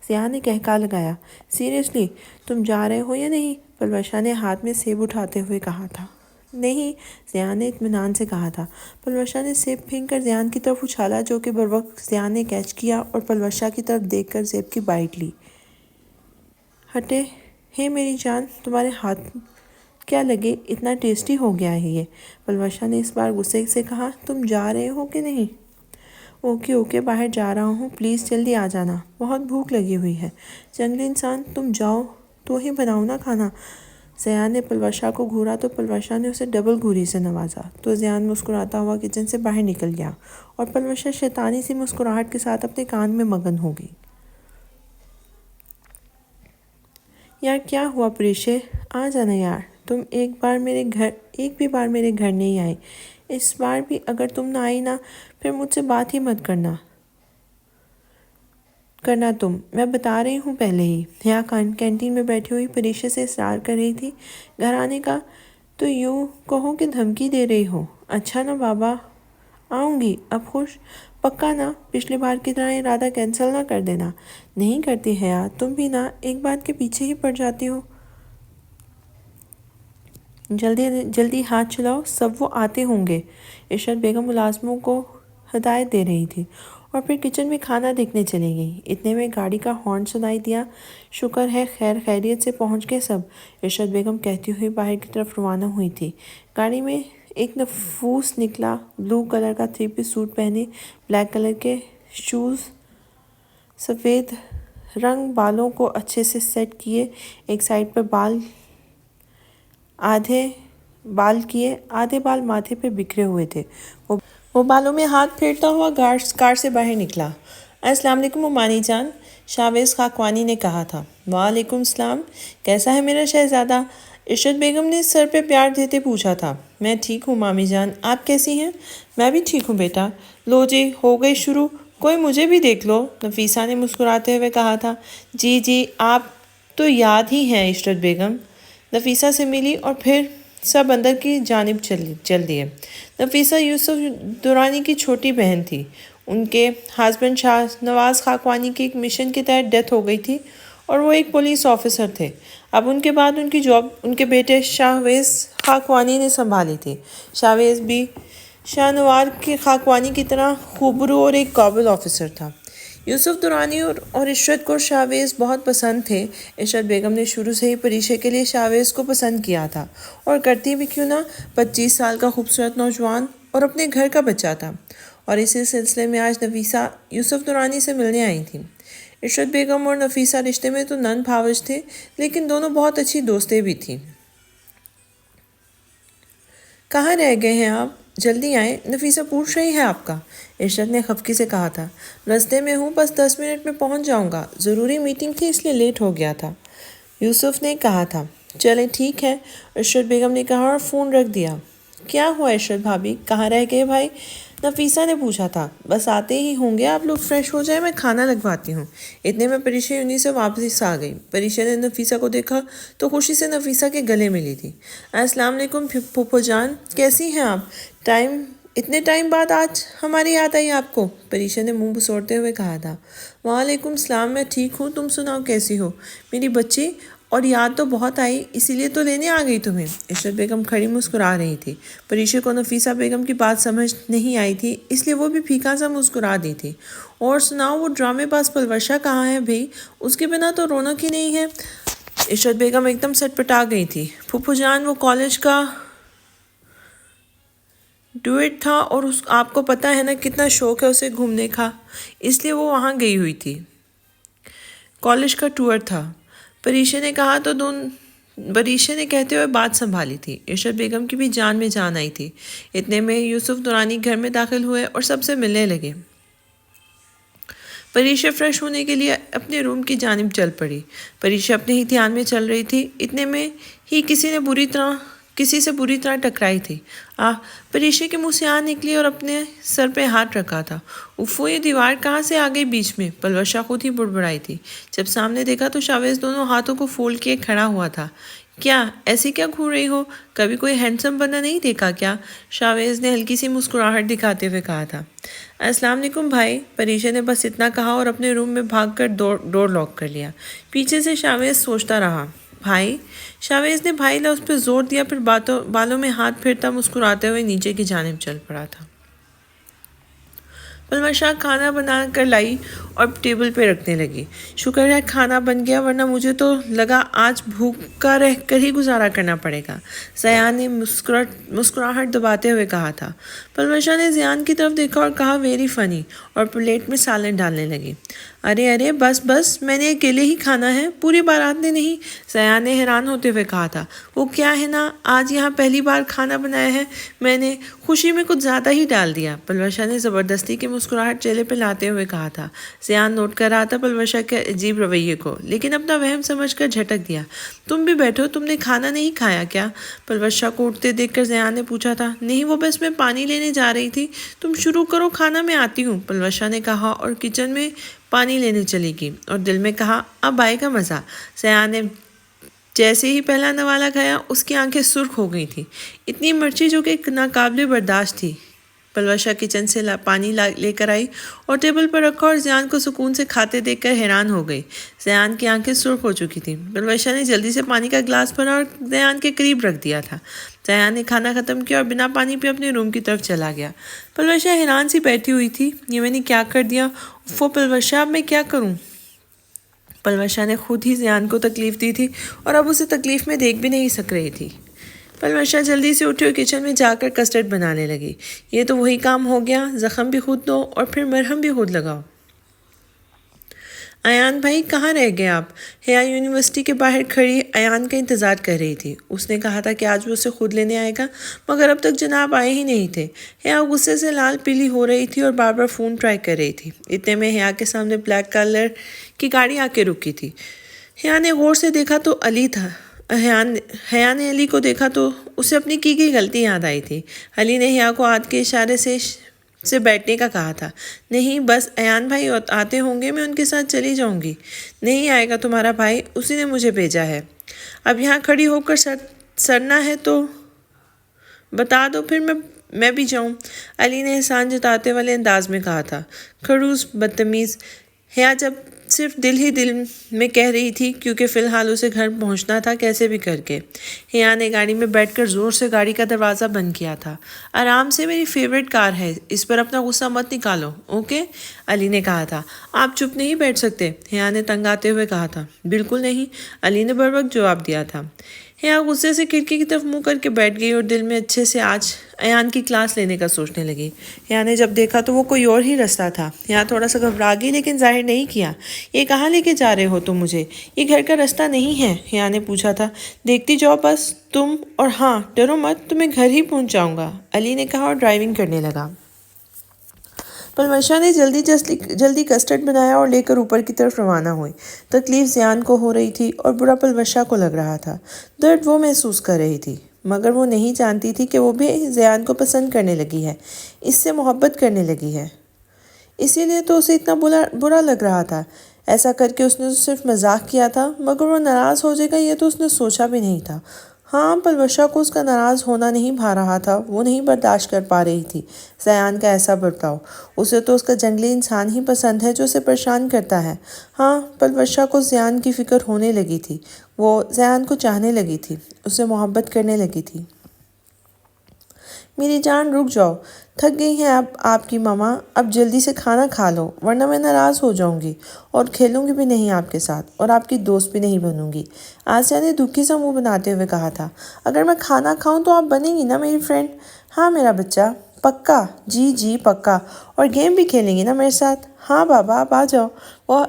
زیان نے کہکا لگایا، سیریسلی تم جا رہے ہو یا نہیں؟ پلوشا نے ہاتھ میں سیب اٹھاتے ہوئے کہا تھا۔ نہیں، زیان نے اطمینان سے کہا تھا۔ پلوشا نے سیب پھینک کر زیان کی طرف اچھالا، جو کہ بروقت زیان نے کیچ کیا اور پلوشا کی طرف دیکھ کر سیب کی بائٹ لی۔ ہٹے، ہے میری جان، تمہارے ہاتھ کیا لگے، اتنا ٹیسٹی ہو گیا ہے یہ، پلوشا نے اس بار غصے سے کہا۔ تم جا رہے ہو کہ نہیں؟ اوکے، باہر جا رہا ہوں، پلیز جلدی آ جانا، بہت بھوک لگی ہوئی ہے۔ جنگلی انسان، تم جاؤ تو ہی بناؤ نا کھانا۔ زیان نے پلوشا کو گھورا تو پلوشا نے اسے ڈبل گھوری سے نوازا، تو زیان مسکراتا ہوا کچن سے باہر نکل گیا اور پلوشا شیطانی سی مسکراہٹ کے ساتھ اپنے کام میں مگن ہو گئی۔ یار کیا ہوا پریشے، آ جانا یار، تم ایک بھی بار میرے گھر نہیں آئے، اس بار بھی اگر تم نہ آئی نا، پھر مجھ سے بات ہی مت کرنا تم، میں بتا رہی ہوں پہلے ہی۔ یہاں کینٹین میں بیٹھی ہوئی پریشے سے اصرار کر رہی تھی گھر آنے کا، تو یوں کہو کہ دھمکی دے رہی ہو۔ اچھا نا بابا، آؤں گی، اب خوش؟ پکا نا، پچھلی بار کی طرح ارادہ کینسل نہ کر دینا۔ نہیں کرتی حیا، تم بھی نا ایک بات کے پیچھے ہی پڑ جاتی ہو۔ جلدی ہاتھ چلاؤ، سب وہ آتے ہوں گے، عشرت بیگم ملازموں کو ہدایت دے رہی تھی اور پھر کچن میں کھانا دیکھنے چلی گئی۔ اتنے میں گاڑی کا ہارن سنائی دیا۔ شکر ہے خیر خیریت سے پہنچ گئے سب، عشرت بیگم کہتی ہوئی باہر کی طرف روانہ ہوئی تھی۔ گاڑی میں ایک نفوس نکلا، بلو کلر کا 3 پیس سوٹ پہنے، بلیک کلر کے شوز، سفید رنگ بالوں کو اچھے سے سیٹ کیے، ایک سائڈ پر آدھے بال ماتھے پہ بکھرے ہوئے تھے۔ وہ بالوں میں ہاتھ پھیرتا ہوا کار سے باہر نکلا۔ السلام علیکم عمانی جان، شاویز خاقوانی نے کہا تھا۔ وعلیکم السلام، کیسا ہے میرا شہزادہ؟ عشرت بیگم نے سر پہ پیار دیتے پوچھا تھا۔ میں ٹھیک ہوں مامی جان، آپ کیسی ہیں؟ میں بھی ٹھیک ہوں بیٹا۔ لو جی، ہو گئی شروع، کوئی مجھے بھی دیکھ لو، نفیسہ نے مسکراتے ہوئے کہا تھا۔ جی، آپ تو یاد ہی ہیں عشرت بیگم۔ نفیسہ سے ملی اور پھر سب اندر کی جانب چل دیے۔ نفیسہ یوسف درانی کی چھوٹی بہن تھی۔ ان کے ہسبینڈ شاہ نواز خاقوانی کی ایک مشن کے تحت ڈیتھ ہو گئی تھی اور وہ ایک پولیس آفیسر تھے۔ اب ان کے بعد ان کی جاب ان کے بیٹے شاویز خاقوانی نے سنبھالی تھی۔ شاویز بھی شاہ نواز کے خاقوانی کی طرح خوبرو اور ایک قابل آفیسر تھا۔ یوسف درانی اور عشرت کو شاویز بہت پسند تھے۔ عشرت بیگم نے شروع سے ہی پریشے کے لیے شاویز کو پسند کیا تھا، اور کرتی بھی کیوں نہ، 25 سال کا خوبصورت نوجوان اور اپنے گھر کا بچہ تھا، اور اسی سلسلے میں آج نفیسہ یوسف درانی سے ملنے آئی تھی۔ عشرت بیگم اور نفیسہ رشتے میں تو نند بھاوج تھے، لیکن دونوں بہت اچھی دوستیں بھی تھیں۔ کہاں رہ گئے ہیں آپ؟ جلدی آئیں، نفیسہ پوچھ رہی ہے آپ کا، عشرت نے خفگی سے کہا تھا۔ رستے میں ہوں، بس 10 منٹ میں پہنچ جاؤں گا، ضروری میٹنگ تھی اس لیے لیٹ ہو گیا تھا، یوسف نے کہا تھا۔ چلیں ٹھیک ہے، عشرت بیگم نے کہا اور فون رکھ دیا۔ کیا ہوا عشرت بھابی، کہاں رہ گئے بھائی؟ نفیسہ نے پوچھا تھا۔ بس آتے ہی ہوں گے، آپ لوگ فریش ہو جائیں، میں کھانا لگواتی ہوں۔ اتنے میں پریشے انہی سے واپس آ گئی۔ پریشے نے نفیسہ کو دیکھا تو خوشی سے نفیسہ کے گلے ملی تھی۔ السلام علیکم پھوپھو جان، کیسی ہیں آپ؟ اتنے ٹائم بعد آج ہماری یاد آئی آپ کو، پریشے نے منہ بسوڑتے ہوئے کہا تھا۔ وعلیکم السلام، میں ٹھیک ہوں، تم سناؤ کیسی ہو میری بچی؟ اور یاد تو بہت آئی، اسی لیے تو لینے آ گئی تمہیں۔ عشرت بیگم کھڑی مسکرا رہی تھی۔ پریشا کو نفیسہ بیگم کی بات سمجھ نہیں آئی تھی، اس لیے وہ بھی پھیکا سا مسکرا دی تھی۔ اور سناؤ، وہ ڈرامے باز پلوشا کہاں ہے بھئی؟ اس کے بنا تو رونق ہی نہیں ہے۔ عشرت بیگم ایک دم سٹ پٹا گئی تھی۔ پھوپھو جان، وہ کالج کا ڈویٹ تھا اور آپ کو پتہ ہے نا کتنا شوق ہے اسے گھومنے کا، اس لیے وہ وہاں گئی ہوئی تھی۔ کالج کا ٹور تھا، پریشا نے کہا تو پریشا نے کہتے ہوئے بات سنبھالی تھی۔ عشرت بیگم کی بھی جان میں جان آئی تھی۔ اتنے میں یوسف نورانی گھر میں داخل ہوئے اور سب سے ملنے لگے۔ پریشا فریش ہونے کے لیے اپنے روم کی جانب چل پڑی۔ پریشا اپنے ہی دھیان میں چل رہی تھی، اتنے میں ہی کسی سے بری طرح ٹکرائی تھی۔ پریشا کے منہ سے آن نکلی اور اپنے سر پہ ہاتھ رکھا تھا۔ اوفو، یہ دیوار کہاں سے آ گئی بیچ میں؟ پلوشا خود ہی بڑبڑائی تھی۔ جب سامنے دیکھا تو شاویز دونوں ہاتھوں کو فولڈ کیے کھڑا ہوا تھا۔ کیا ایسی کیا گھور رہی ہو؟ کبھی کوئی ہینڈسم بندہ نہیں دیکھا کیا؟ شاویز نے ہلکی سی مسکراہٹ دکھاتے ہوئے کہا تھا۔ السلام علیکم بھائی۔ پریشا نے بس اتنا کہا اور اپنے روم میں بھاگ کر ڈور لاک کر لیا۔ پیچھے سے شاویز سوچتا رہا، بھائی؟ شاویز نے بھائی لفظ پہ زور دیا، پھر بالوں میں ہاتھ پھیرتا مسکراتے ہوئے نیچے کی جانب چل پڑا تھا۔ پلوشا کھانا بنا کر لائی اور ٹیبل پہ رکھنے لگی۔ شکر ہے کھانا بن گیا، ورنہ مجھے تو لگا آج بھوکا رہ کر ہی گزارا کرنا پڑے گا، زیان نے مسکراہٹ دباتے ہوئے کہا تھا۔ پلوشا نے زیان کی طرف دیکھا اور کہا، ویری فنی، اور پلیٹ میں سالن ڈالنے لگی۔ ارے بس میں نے اکیلے ہی کھانا ہے، پوری بارات نے نہیں، زیان نے حیران ہوتے ہوئے کہا تھا۔ وہ کیا ہے نا، آج یہاں پہلی بار کھانا بنایا ہے میں نے، خوشی میں کچھ زیادہ ہی ڈال دیا، پلوشا نے زبردستی کی مسکراہٹ چہرے پہ لاتے ہوئے کہا تھا۔ زیان نوٹ کر رہا تھا پلوشا کے عجیب رویے کو، لیکن اپنا وہم سمجھ کر جھٹک دیا۔ تم بھی بیٹھو، تم نے کھانا نہیں کھایا کیا؟ پلوشا کو اٹھتے دیکھ کر زیان نے پوچھا تھا۔ نہیں، وہ بس میں پانی لینے جا رہی تھی، تم شروع کرو کھانا، میں آتی ہوں، پلوشا نے کہا اور کچن میں پانی لینے چلی گئی، اور دل میں کہا، اب آئے گا مزہ۔ زیان نے جیسے ہی پہلا نوالا کھایا، اس کی آنکھیں سرخ ہو گئی تھیں، اتنی مرچی جو کہ ناقابل برداشت تھی۔ پلوشا کچن سے پانی لے کر آئی اور ٹیبل پر رکھا اور زیان کو سکون سے کھاتے دیکھ کر حیران ہو گئی۔ زیان کی آنکھیں سرخ ہو چکی تھیں۔ پلوشا نے جلدی سے پانی کا گلاس بھرا اور زیان کے قریب رکھ دیا تھا۔ زیان نے کھانا ختم کیا اور بنا پانی پہ اپنے روم کی طرف چلا گیا۔ پلوشا حیران سی بیٹھی ہوئی تھی، یہ میں نے کیا کر دیا؟ پلوشا، اب میں کیا کروں؟ پلوشا نے خود ہی زیان کو تکلیف دی تھی اور اب اسے تکلیف میں دیکھ بھی نہیں سک رہی تھی۔ پلوشا جلدی سے اٹھی اور کچن میں جا کر کسٹرڈ بنانے لگی۔ یہ تو وہی کام ہو گیا، زخم بھی خود دو اور پھر مرہم بھی خود لگاؤ۔ ایان بھائی، کہاں رہ گئے آپ؟ حیا یونیورسٹی کے باہر کھڑی ایان کا انتظار کر رہی تھی۔ اس نے کہا تھا کہ آج وہ اسے خود لینے آئے گا، مگر اب تک جناب آئے ہی نہیں تھے۔ حیا غصے سے لال پیلی ہو رہی تھی اور بار بار فون ٹرائی کر رہی تھی۔ اتنے میں حیا کے سامنے بلیک کلر کی گاڑی آ کے رکی تھی۔ حیا نے غور سے دیکھا تو علی تھا۔ حیا نے علی کو دیکھا تو اسے اپنی کی گئی غلطی یاد آئی تھی۔ علی نے حیا کو ہاتھ کے اشارے سے بیٹھنے کا کہا تھا۔ نہیں، بس ایان بھائی آتے ہوں گے، میں ان کے ساتھ چلی جاؤں گی۔ نہیں آئے گا تمہارا بھائی، اسی نے مجھے بھیجا ہے۔ اب یہاں کھڑی ہو کر سرنا ہے تو بتا دو، پھر میں بھی جاؤں، علی نے احسان جتاتے والے انداز میں کہا تھا۔ خڑوس، بدتمیز، حیا جب صرف دل ہی دل میں کہہ رہی تھی، کیونکہ فی الحال اسے گھر پہنچنا تھا کیسے بھی کر کے۔ حیا نے گاڑی میں بیٹھ کر زور سے گاڑی کا دروازہ بند کیا تھا۔ آرام سے، میری فیوریٹ کار ہے، اس پر اپنا غصہ مت نکالو، اوکے؟ علی نے کہا تھا۔ آپ چپ نہیں بیٹھ سکتے، حیا نے تنگ آتے ہوئے کہا تھا۔ بالکل نہیں، علی نے بر وقت جواب دیا تھا۔ حیا غصے سے کھڑکی کی طرف منہ کر کے بیٹھ گئی اور دل میں اچھے سے آج ایان کی کلاس لینے کا سوچنے لگی۔ حیا نے جب دیکھا تو وہ کوئی اور ہی رستہ تھا۔ حیا تھوڑا سا گھبرا گئی لیکن ظاہر نہیں کیا۔ یہ کہاں لے کے جا رہے ہو تم مجھے؟ یہ گھر کا رستہ نہیں ہے، حیا نے پوچھا تھا۔ دیکھتی جاؤ بس تم، اور ہاں ڈرو مت، تمہیں گھر ہی پہنچاؤں گا، علی نے کہا اور ڈرائیونگ کرنے لگا۔ پلوشا نے جلدی کسٹرڈ بنایا اور لے کر اوپر کی طرف روانہ ہوئی۔ تکلیف زیان کو ہو رہی تھی اور برا پلوشا کو لگ رہا تھا۔ درد وہ محسوس کر رہی تھی، مگر وہ نہیں جانتی تھی کہ وہ بھی زیان کو پسند کرنے لگی ہے، اس سے محبت کرنے لگی ہے۔ اسی لیے تو اسے اتنا برا لگ رہا تھا۔ ایسا کر کے اس نے تو صرف مذاق کیا تھا، مگر وہ ناراض ہو جائے گا یہ تو اس نے سوچا بھی نہیں تھا۔ ہاں، پلوشا کو اس کا ناراض ہونا نہیں بھا رہا تھا، وہ نہیں برداشت کر پا رہی تھی زیان کا ایسا برتاؤ۔ اسے تو اس کا جنگلی انسان ہی پسند ہے جو اسے پریشان کرتا ہے۔ ہاں، پلوشا کو زیان کی فکر ہونے لگی تھی، وہ زیان کو چاہنے لگی تھی، اسے محبت کرنے لگی تھی۔ میری جان رک جاؤ، تھک گئی ہیں اب آپ کی ماما، اب جلدی سے کھانا کھا لو ورنہ میں ناراض ہو جاؤں گی اور کھیلوں گی بھی نہیں آپ کے ساتھ اور آپ کی دوست بھی نہیں بنوں گی، آسیہ نے دکھی سا منہ بناتے ہوئے کہا تھا۔ اگر میں کھانا کھاؤں تو آپ بنیں گی نا میری فرینڈ؟ ہاں میرا بچہ، پکا، جی جی پکا، اور گیم بھی کھیلیں گی نا میرے ساتھ؟ ہاں بابا آپ آ جاؤ، وہ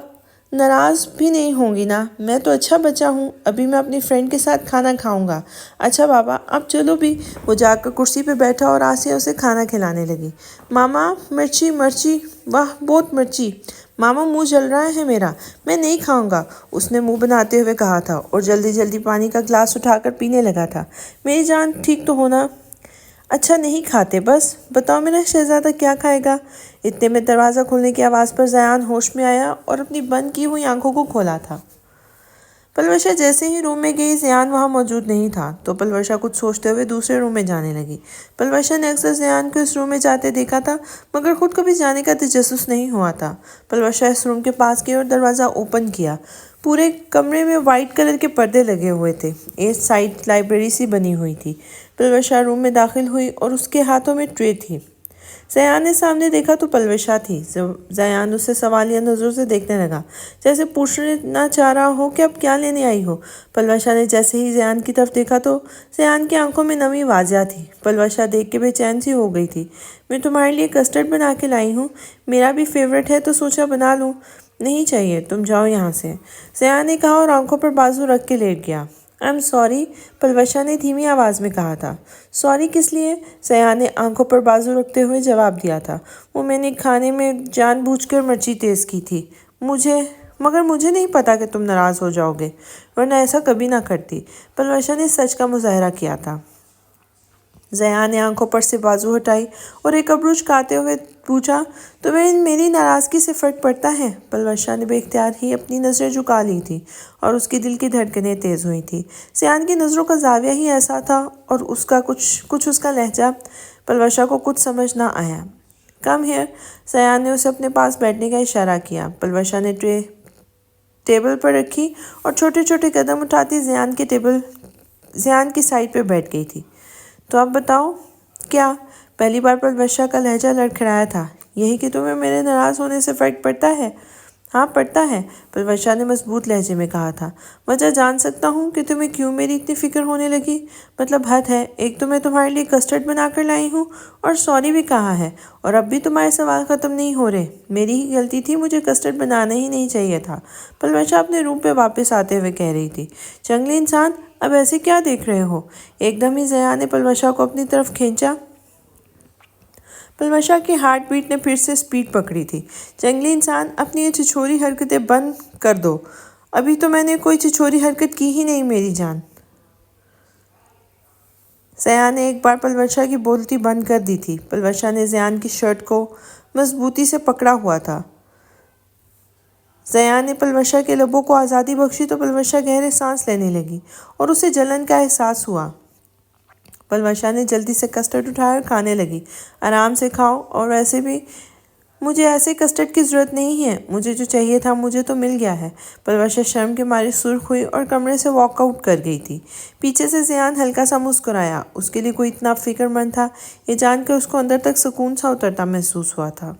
ناراض بھی نہیں ہوں گی نا؟ میں تو اچھا بچہ ہوں، ابھی میں اپنی فرینڈ کے ساتھ کھانا کھاؤں گا۔ اچھا بابا اب چلو بھی۔ وہ جا کر کرسی پہ بیٹھا اور آسیہ اسے کھانا کھلانے لگی۔ ماما مرچی مرچی، واہ بہت مرچی، ماما منہ جل رہا ہے میرا، میں نہیں کھاؤں گا، اس نے منہ بناتے ہوئے کہا تھا اور جلدی جلدی پانی کا گلاس اٹھا کر پینے لگا تھا۔ میری جان ٹھیک تو ہونا؟ اچھا نہیں کھاتے بس، بتاؤ میرا شہزادہ کیا کھائے گا؟ اتنے میں دروازہ کھلنے کی آواز پر زیان ہوش میں آیا اور اپنی بند کی ہوئی آنکھوں کو کھولا تھا۔ پلوشا جیسے ہی روم میں گئی زیان وہاں موجود نہیں تھا تو پلوشا کچھ سوچتے ہوئے دوسرے روم میں جانے لگی۔ پلوشا نے اکثر زیان کو اس روم میں جاتے دیکھا تھا مگر خود کبھی جانے کا تجسس نہیں ہوا تھا۔ پلوشا اس روم کے پاس گئی اور دروازہ اوپن کیا۔ پورے کمرے میں وائٹ کلر کے پردے لگے ہوئے تھے، ایک سائڈ لائبریری سی بنی ہوئی تھی۔ پلوشا روم میں داخل ہوئی اور اس کے ہاتھوں میں ٹرے تھی۔ زیان نے سامنے دیکھا تو پلوشا تھی۔ زیان اسے سوالیہ نظروں سے دیکھنے لگا، جیسے پوچھنا چاہ رہا ہو کہ اب کیا لینے آئی ہو۔ پلوشا نے جیسے ہی زیان کی طرف دیکھا تو زیان کی آنکھوں میں نمی واضح تھی۔ پلوشا دیکھ کے بے چین سی ہو گئی تھی۔ میں تمہارے لیے کسٹرڈ بنا کے لائی ہوں، میرا بھی فیورٹ ہے تو سوچا بنا لوں۔ نہیں چاہیے، تم جاؤ یہاں سے، زیان نے کہا اور آنکھوں پر بازو رکھ کے لیٹ گیا۔ آئی ایم سوری، پلوشا نے دھیمی آواز میں کہا تھا۔ سوری کس لیے؟ زیان نے آنکھوں پر بازو رکھتے ہوئے جواب دیا تھا۔ وہ میں نے کھانے میں جان بوجھ کر مرچی تیز کی تھی، مگر مجھے نہیں پتا کہ تم ناراض ہو جاؤ گے، ورنہ ایسا کبھی نہ کرتی۔ پلوشا نے سچ کا مظاہرہ کیا تھا۔ زیان نے آنکھوں پر سے بازو ہٹائی اور ایک ابروچ کھاتے ہوئے پوچھا، تمہیں میری ناراضگی سے فرق پڑتا ہے؟ پلوشا نے بے اختیار ہی اپنی نظریں جھکا لی تھی اور اس کے دل کی دھڑکنیں تیز ہوئی تھیں۔ زیان کی نظروں کا زاویہ ہی ایسا تھا اور اس کا کچھ اس کا لہجہ، پلوشا کو کچھ سمجھ نہ آیا۔ کم ہیئر، زیان نے اسے اپنے پاس بیٹھنے کا اشارہ کیا۔ پلوشا نے ٹرے ٹیبل پر رکھی اور چھوٹے چھوٹے قدم اٹھاتی زیان کی سائڈ پہ بیٹھ گئی تھی۔ تو اب بتاؤ کیا؟ پہلی بار پلوشا کا لہجہ لڑکھڑایا تھا۔ یہی کہ تمہیں میرے ناراض ہونے سے فرق پڑتا ہے؟ ہاں پڑتا ہے، پلوشا نے مضبوط لہجے میں کہا تھا۔ وجہ جان سکتا ہوں کہ تمہیں کیوں میری اتنی فکر ہونے لگی؟ مطلب حد ہے، ایک تو میں تمہارے لیے کسٹرڈ بنا کر لائی ہوں اور سوری بھی کہا ہے، اور اب بھی تمہارے سوال ختم نہیں ہو رہے۔ میری ہی غلطی تھی، مجھے کسٹرڈ بنانا ہی نہیں چاہیے تھا، پلوشا اپنے روم پہ واپس آتے ہوئے کہہ رہی تھی۔ جنگلی انسان، اب ایسے کیا دیکھ رہے ہو؟ ایک دم ہی زیان نے پلوشا کو اپنی طرف کھینچا۔ پلوشا کی ہارٹ بیٹ نے پھر سے سپیڈ پکڑی تھی۔ جنگلی انسان، اپنی یہ چھچھوری حرکتیں بند کر دو، ابھی تو میں نے کوئی چھچھوری حرکت کی ہی نہیں میری جان۔ زیان نے ایک بار پلوشا کی بولتی بند کر دی تھی۔ پلوشا نے زیان کی شرٹ کو مضبوطی سے پکڑا ہوا تھا۔ زیان نے پلوشا کے لبوں کو آزادی بخشی تو پلوشا گہرے سانس لینے لگی اور اسے جلن کا احساس ہوا۔ پلوشا نے جلدی سے کسٹرڈ اٹھایا اور کھانے لگی۔ آرام سے کھاؤ، اور ویسے بھی مجھے ایسے کسٹرڈ کی ضرورت نہیں ہے، مجھے جو چاہیے تھا مجھے تو مل گیا ہے۔ پلوشا شرم کے مارے سرخ ہوئی اور کمرے سے واک آؤٹ کر گئی تھی۔ پیچھے سے زیان ہلکا سا مسکرایا، اس کے لیے کوئی اتنا فکر مند تھا، یہ جان کر اس کو اندر تک سکون سا اترتا محسوس ہوا تھا۔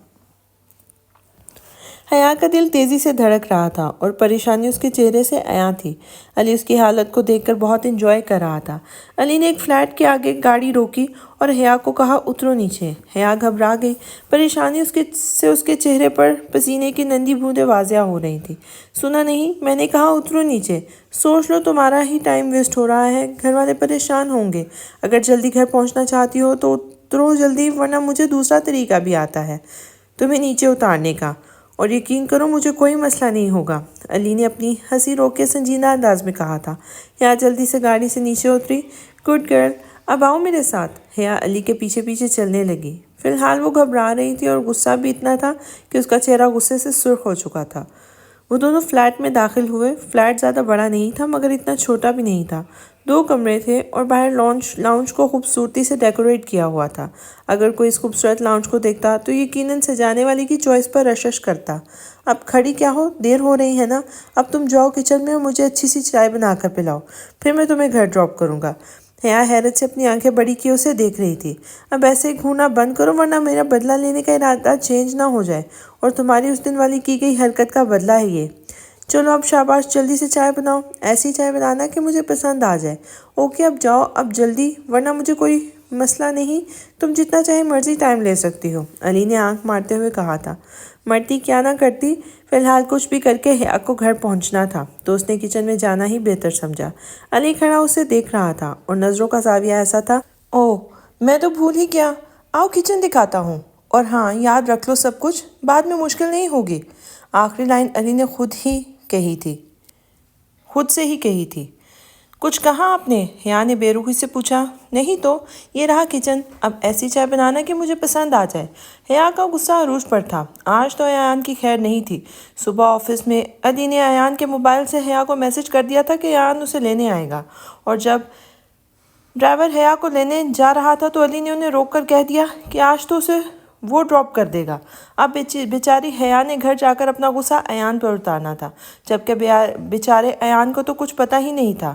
حیا کا دل تیزی سے دھڑک رہا تھا اور پریشانی اس کے چہرے سے عیاں تھی۔ علی اس کی حالت کو دیکھ کر بہت انجوائے کر رہا تھا۔ علی نے ایک فلیٹ کے آگے گاڑی روکی اور حیا کو کہا، اترو نیچے۔ حیا گھبرا گئی، پریشانی سے اس کے چہرے پر پسینے کی نندھی بوندیں واضح ہو رہی تھیں۔ سنا نہیں، میں نے کہا اترو نیچے۔ سوچ لو، تمہارا ہی ٹائم ویسٹ ہو رہا ہے، گھر والے پریشان ہوں گے۔ اگر جلدی گھر پہنچنا چاہتی ہو تو اترو جلدی، ورنہ مجھے دوسرا طریقہ بھی آتا ہے تمہیں نیچے اتارنے کا، اور یقین کرو مجھے کوئی مسئلہ نہیں ہوگا۔ علی نے اپنی ہنسی روک کے سنجیدہ انداز میں کہا تھا۔ حیا جلدی سے گاڑی سے نیچے اتری۔ گڈ گرل، اب آؤ میرے ساتھ۔ حیا علی کے پیچھے پیچھے چلنے لگی۔ فی الحال وہ گھبرا رہی تھی اور غصہ بھی اتنا تھا کہ اس کا چہرہ غصے سے سرخ ہو چکا تھا۔ وہ دونوں فلیٹ میں داخل ہوئے۔ فلیٹ زیادہ بڑا نہیں تھا مگر اتنا چھوٹا بھی نہیں تھا۔ 2 کمرے تھے اور باہر لاؤنج کو خوبصورتی سے ڈیکوریٹ کیا ہوا تھا۔ اگر کوئی اس خوبصورت لاؤنج کو دیکھتا تو یقیناً سجانے والی کی چوائس پر رشش کرتا۔ اب کھڑی کیا ہو، دیر ہو رہی ہے نا، اب تم جاؤ کچن میں اور مجھے اچھی سی چائے بنا کر پلاؤ، پھر میں تمہیں گھر ڈراپ کروں گا۔ حیا حیرت سے اپنی آنکھیں بڑی کیے اسے دیکھ رہی تھی۔ اب ایسے ہی گھورنا بند کرو ورنہ میرا بدلہ لینے کا ارادہ چینج نہ ہو جائے، اور تمہاری اس دن والی کی گئی حرکت کا بدلہ ہے یہ۔ چلو اب شاباش، جلدی سے چائے بناؤ، ایسی چائے بنانا کہ مجھے پسند آ جائے۔ اوکے اب جاؤ اب جلدی، ورنہ مجھے کوئی مسئلہ نہیں، تم جتنا چاہے مرضی ٹائم لے سکتی ہو، علی نے آنکھ مارتے ہوئے کہا تھا۔ مرتی کیا نہ کرتی، فی الحال کچھ بھی کر کے حیا کو گھر پہنچنا تھا تو اس نے کچن میں جانا ہی بہتر سمجھا۔ علی کھڑا اسے دیکھ رہا تھا اور نظروں کا زاویہ ایسا تھا، اوہ میں تو بھول ہی گیا، آؤ کچن دکھاتا ہوں، اور ہاں یاد رکھ لو سب کچھ، بعد میں مشکل نہیں ہوگی۔ آخری لائن علی نے خود سے ہی کہی تھی۔ کچھ کہا آپ نے؟ حیا نے بے رحمی سے پوچھا۔ نہیں تو، یہ رہا کچن، اب ایسی چائے بنانا کہ مجھے پسند آ جائے۔ حیا کا غصہ عروج پر تھا۔ آج تو ایان کی خیر نہیں تھی۔ صبح آفس میں علی نے ایان کے موبائل سے حیا کو میسج کر دیا تھا کہ ایان اسے لینے آئے گا، اور جب ڈرائیور حیا کو لینے جا رہا تھا تو علی نے انہیں روک کر کہہ دیا کہ آج تو اسے وہ ڈراپ کر دے گا۔ اب بیچاری حیا نے گھر جا کر اپنا غصہ ایان پر اتارنا تھا، جبکہ بیچارے ایان کو تو کچھ پتہ ہی نہیں تھا۔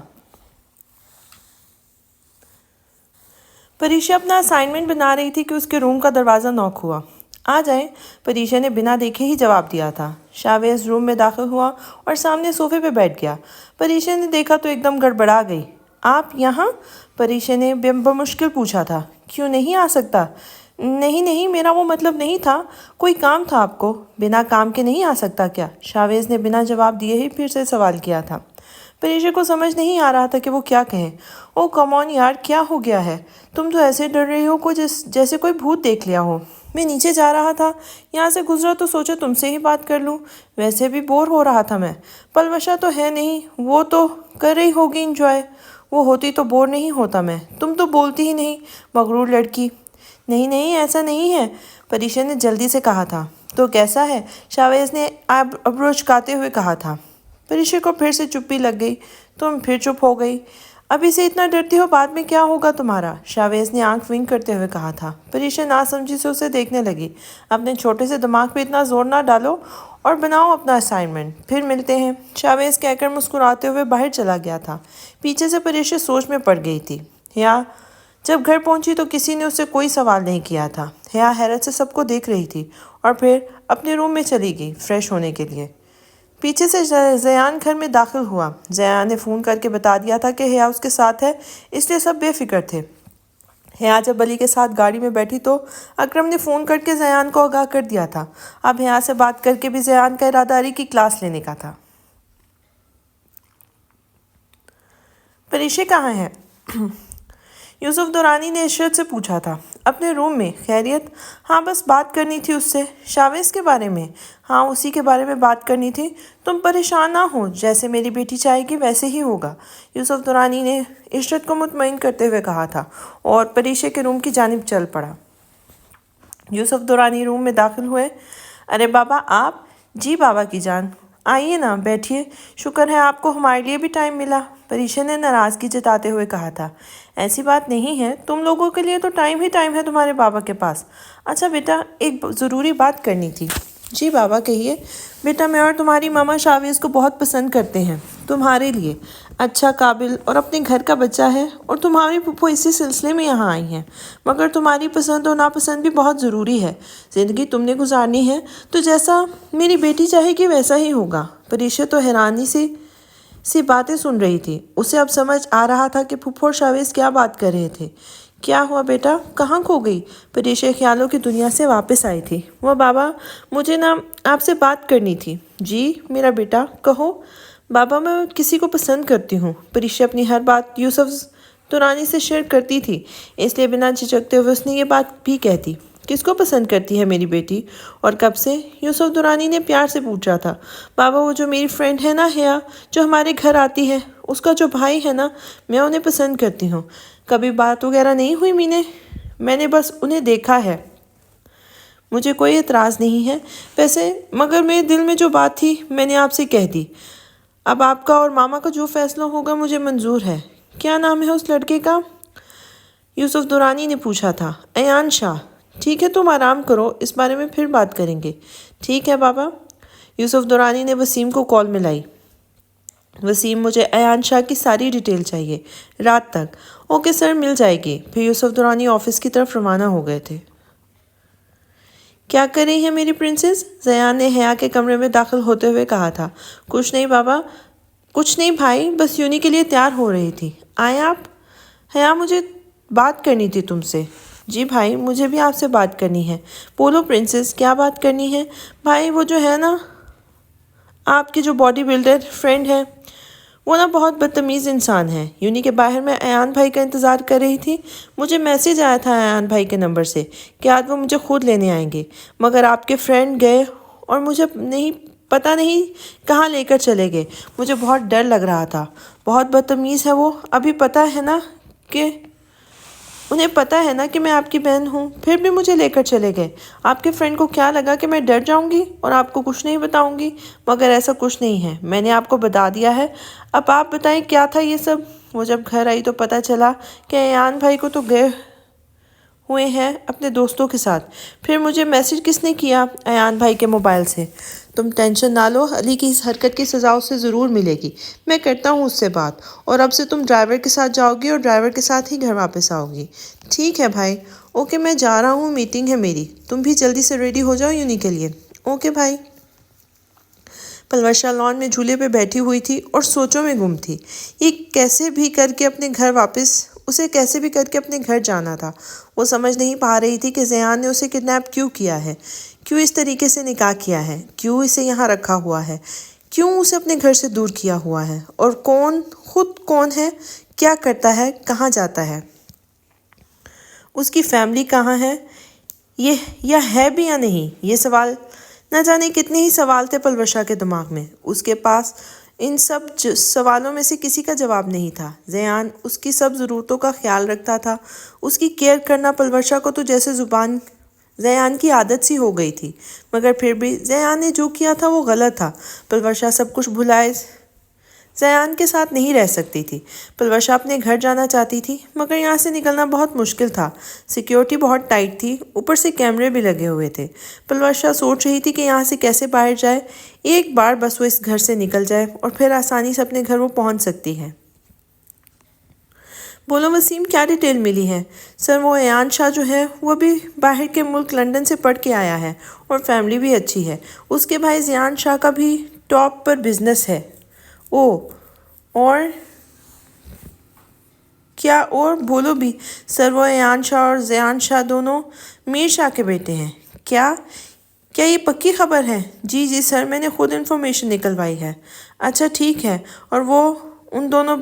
پریشا اپنا اسائنمنٹ بنا رہی تھی کہ اس کے روم کا دروازہ نوک ہوا۔ آ جائیں، پریشا نے بنا دیکھے ہی جواب دیا تھا۔ شاویز روم میں داخل ہوا اور سامنے صوفے پہ بیٹھ گیا۔ پریشا نے دیکھا تو ایک دم گڑبڑا گئی۔ آپ یہاں؟ پریشا نے بمشکل پوچھا تھا۔ کیوں نہیں آ سکتا؟ نہیں میرا وہ مطلب نہیں تھا، کوئی کام تھا آپ کو؟ بنا کام کے نہیں آ سکتا کیا؟ شاویز نے بنا جواب دیے ہی پھر سے سوال کیا تھا۔ پریشا کو سمجھ نہیں آ رہا تھا کہ وہ کیا کہیں۔ او کم آن یار، کیا ہو گیا ہے؟ تم تو ایسے ڈر رہی ہو جیسے کوئی بھوت دیکھ لیا ہو۔ میں نیچے جا رہا تھا، یہاں سے گزرا تو سوچا تم سے ہی بات کر لوں، ویسے بھی بور ہو رہا تھا میں۔ پلوشا تو ہے نہیں، وہ تو کر رہی ہوگی انجوائے، وہ ہوتی تو بور نہیں ہوتا میں۔ تم تو بولتی ہی نہیں، مغرور لڑکی۔ نہیں ایسا نہیں ہے، پریشا نے جلدی سے کہا تھا۔ تو کیسا ہے؟ شاویز نے ابرو چکاتے ہوئے کہا تھا۔ پریشا کو پھر سے چپی لگ گئی۔ تم پھر چپ ہو گئی؟ ابھی سے اتنا ڈرتی ہو، بعد میں کیا ہوگا تمہارا؟ شاویز نے آنکھ ونک کرتے ہوئے کہا تھا۔ پریشا ناسمجھی سے اسے دیکھنے لگی۔ اپنے چھوٹے سے دماغ پہ اتنا زور نہ ڈالو اور بناؤ اپنا اسائنمنٹ، پھر ملتے ہیں، شاویز کہہ کر مسکراتے ہوئے باہر چلا گیا تھا۔ پیچھے سے پریشا سوچ میں پڑ گئی تھی۔ حیا جب گھر پہنچی تو کسی نے اس سے کوئی سوال نہیں کیا تھا۔ حیا حیرت سے سب کو دیکھ رہی تھی اور پھر اپنے روم میں چلی گئی فریش ہونے کے لیے۔ پیچھے سے زیان گھر میں داخل ہوا۔ زیان نے فون کر کے بتا دیا تھا کہ حیا اس کے ساتھ ہے، اس لیے سب بے فکر تھے۔ حیا جب علی کے ساتھ گاڑی میں بیٹھی تو اکرم نے فون کر کے زیان کو آگاہ کر دیا تھا۔ اب حیا سے بات کر کے بھی زیان کا ارادہ علی کی کلاس لینے کا تھا۔ پریشا کہاں ہے؟ یوسف دورانی نے عشرت سے پوچھا تھا۔ اپنے روم میں۔ خیریت؟ ہاں بس بات کرنی تھی اس سے۔ شاویز کے بارے میں؟ ہاں اسی کے بارے میں بات کرنی تھی۔ تم پریشان نہ ہو، جیسے میری بیٹی چاہے گی ویسے ہی ہوگا، یوسف دورانی نے عشرت کو مطمئن کرتے ہوئے کہا تھا، اور پریشا کے روم کی جانب چل پڑا۔ یوسف دورانی روم میں داخل ہوئے۔ ارے بابا آپ؟ جی بابا کی جان۔ آئیے نا بیٹھیے، شکر ہے آپ کو ہمارے لیے بھی ٹائم ملا، پریشا نے ناراضگی جتاتے ہوئے کہا تھا۔ ایسی بات نہیں ہے، تم لوگوں کے لیے تو ٹائم ہی ٹائم ہے تمہارے بابا کے پاس۔ اچھا بیٹا، ایک ضروری بات کرنی تھی۔ جی بابا کہیے۔ بیٹا میں اور تمہاری ماما شاویز کو بہت پسند کرتے ہیں، تمہارے لیے اچھا، قابل اور اپنے گھر کا بچہ ہے، اور تمہاری پھپھو اسی سلسلے میں یہاں آئی ہیں، مگر تمہاری پسند اور ناپسند بھی بہت ضروری ہے۔ زندگی تم نے گزارنی ہے تو جیسا میری بیٹی چاہے گی ویسا ہی ہوگا۔ پریشا تو حیرانی سی باتیں سن رہی تھی۔ اسے اب سمجھ آ رہا تھا کہ پھپھو اور شاویز کیا بات کر رہے تھے۔ کیا ہوا بیٹا، کہاں کھو گئی؟ پریشا خیالوں کی دنیا سے واپس آئی تھی۔ وہ بابا مجھے آپ سے بات کرنی تھی۔ جی میرا بیٹا کہو۔ بابا میں کسی کو پسند کرتی ہوں۔ پریشا اپنی ہر بات یوسف دورانی سے شیئر کرتی تھی، اس لیے بنا جھجکتے ہوئے اس نے یہ بات بھی کہتی۔ کس کو پسند کرتی ہے میری بیٹی، اور کب سے؟ یوسف دورانی نے پیار سے پوچھا تھا۔ بابا وہ جو میری فرینڈ ہے نا حیا، جو ہمارے گھر آتی ہے، اس کا جو بھائی ہے نا، میں انہیں پسند کرتی ہوں۔ کبھی بات وغیرہ نہیں ہوئی میں نے بس انہیں دیکھا ہے۔ مجھے کوئی اعتراض نہیں ہے ویسے، مگر میرے دل میں جو بات تھی میں نے آپ سے کہہ دی۔ اب آپ کا اور ماما کا جو فیصلہ ہوگا مجھے منظور ہے۔ کیا نام ہے اس لڑکے کا؟ یوسف دورانی نے پوچھا تھا۔ ایان شاہ۔ ٹھیک ہے تم آرام کرو، اس بارے میں پھر بات کریں گے۔ ٹھیک ہے بابا۔ یوسف دورانی نے وسیم کو کال ملائی۔ وسیم، مجھے ایان شاہ کی ساری ڈیٹیل چاہیے، رات تک۔ اوکے سر، مل جائے گی۔ پھر یوسف دورانی آفس کی طرف روانہ ہو گئے تھے۔ کیا کر رہی ہے میری پرنسس؟ زیان نے حیا کے کمرے میں داخل ہوتے ہوئے کہا تھا۔ کچھ نہیں بابا، کچھ نہیں بھائی، بس یونی کے لیے تیار ہو رہی تھی۔ آئے آپ؟ حیا، مجھے بات کرنی تھی تم سے۔ جی بھائی، مجھے بھی آپ سے بات کرنی ہے۔ بولو پرنسس، کیا بات کرنی ہے؟ بھائی، وہ جو ہے نا، آپ کی جو باڈی بلڈر فرینڈ ہے، وہ نا بہت بدتمیز انسان ہے۔ یونی کے باہر میں ایان بھائی کا انتظار کر رہی تھی۔ مجھے میسیج آیا تھا ایان بھائی کے نمبر سے کہ آج وہ مجھے خود لینے آئیں گے، مگر آپ کے فرینڈ گئے اور مجھے پتہ نہیں کہاں لے کر چلے گئے۔ مجھے بہت ڈر لگ رہا تھا۔ بہت بدتمیز ہے وہ۔ ابھی پتہ ہے نا کہ انہیں پتہ ہے نا کہ میں آپ کی بہن ہوں، پھر بھی مجھے لے کر چلے گئے۔ آپ کے فرینڈ کو کیا لگا کہ میں ڈر جاؤں گی اور آپ کو کچھ نہیں بتاؤں گی، مگر ایسا کچھ نہیں ہے، میں نے آپ کو بتا دیا ہے۔ اب آپ بتائیں کیا تھا یہ سب؟ وہ جب گھر آئی تو پتہ چلا کہ ایان بھائی کو تو گئے ہوئے ہیں اپنے دوستوں کے ساتھ۔ پھر مجھے میسیج کس نے کیا؟ ایان بھائی کے موبائل سے۔ تم ٹینشن نہ لو، علی کی اس حرکت کی سزا اسے ضرور ملے گی، میں کرتا ہوں اس سے بات، اور اب سے تم ڈرائیور کے ساتھ جاؤ گی اور ڈرائیور کے ساتھ ہی گھر واپس آؤ گی۔ ٹھیک ہے بھائی۔ اوکے، میں جا رہا ہوں، میٹنگ ہے میری۔ تم بھی جلدی سے ریڈی ہو جاؤ یونی کے لیے۔ اوکے بھائی۔ پلوشا لان میں جھولے پہ بیٹھی ہوئی تھی اور سوچوں میں گم تھی۔ اسے کیسے بھی کر کے اپنے گھر جانا تھا۔ وہ سمجھ نہیں پا رہی تھی کہ زیان نے اسے کڈنیپ کیوں کیا ہے، کیوں اس طریقے سے نکاح کیا ہے، کیوں اسے یہاں رکھا ہوا ہے، کیوں اسے اپنے گھر سے دور کیا ہوا ہے، اور خود کون ہے، کیا کرتا ہے، کہاں جاتا ہے، اس کی فیملی کہاں ہے، یا ہے بھی یا نہیں۔ یہ سوال، نہ جانے کتنے ہی سوال تھے پلوشا کے دماغ میں۔ اس کے پاس ان سب سوالوں میں سے کسی کا جواب نہیں تھا۔ زیان اس کی سب ضرورتوں کا خیال رکھتا تھا۔ اس کی کیئر کرنا پلوشا کو تو جیسے زیان کی عادت سی ہو گئی تھی، مگر پھر بھی زیان نے جو کیا تھا وہ غلط تھا۔ پلوشا سب کچھ بھلائے زیان کے ساتھ نہیں رہ سکتی تھی۔ پلوشا اپنے گھر جانا چاہتی تھی، مگر یہاں سے نکلنا بہت مشکل تھا۔ سیکیورٹی بہت ٹائٹ تھی، اوپر سے کیمرے بھی لگے ہوئے تھے۔ پلوشا سوچ رہی تھی کہ یہاں سے کیسے باہر جائے۔ ایک بار بس وہ اس گھر سے نکل جائے اور پھر آسانی سے اپنے گھر وہ پہنچ سکتی ہے۔ بولو وسیم، کیا ڈیٹیل ملی ہے؟ سر، وہ ایان شاہ جو ہے وہ بھی باہر کے ملک لندن سے پڑھ کے آیا ہے اور فیملی بھی اچھی ہے۔ اس کے بھائی زیان شاہ کا بھی ٹاپ پر بزنس ہے۔ اور کیا اور بولو بھی؟ سر، وہ ایان شاہ اور زیان شاہ دونوں میر شاہ کے بیٹے ہیں۔ کیا یہ پکی خبر ہے؟ جی سر، میں نے خود انفارمیشن نکلوائی ہے۔ اچھا ٹھیک ہے، اور وہ ان دونوں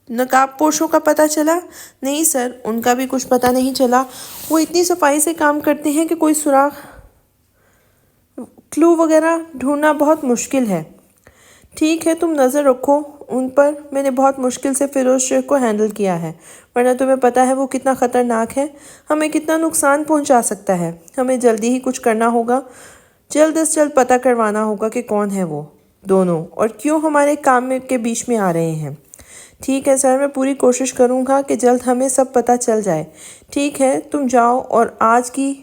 نقاب پوشوں کا پتہ چلا؟ نہیں سر، ان کا بھی کچھ پتہ نہیں چلا۔ وہ اتنی صفائی سے کام کرتے ہیں کہ کوئی سراغ، کلو وغیرہ ڈھونڈنا بہت مشکل ہے۔ ٹھیک ہے، تم نظر رکھو ان پر۔ میں نے بہت مشکل سے فیروز شیخ کو ہینڈل کیا ہے، ورنہ تمہیں پتہ ہے وہ کتنا خطرناک ہے، ہمیں کتنا نقصان پہنچا سکتا ہے۔ ہمیں جلدی ہی کچھ کرنا ہوگا، جلد از جلد پتہ کروانا ہوگا کہ کون ہے وہ دونوں اور کیوں ہمارے کام کے بیچ میں آ رہے ہیں۔ ٹھیک ہے سر، میں پوری کوشش کروں گا کہ جلد ہمیں سب پتہ چل جائے۔ ٹھیک ہے، تم جاؤ، اور آج کی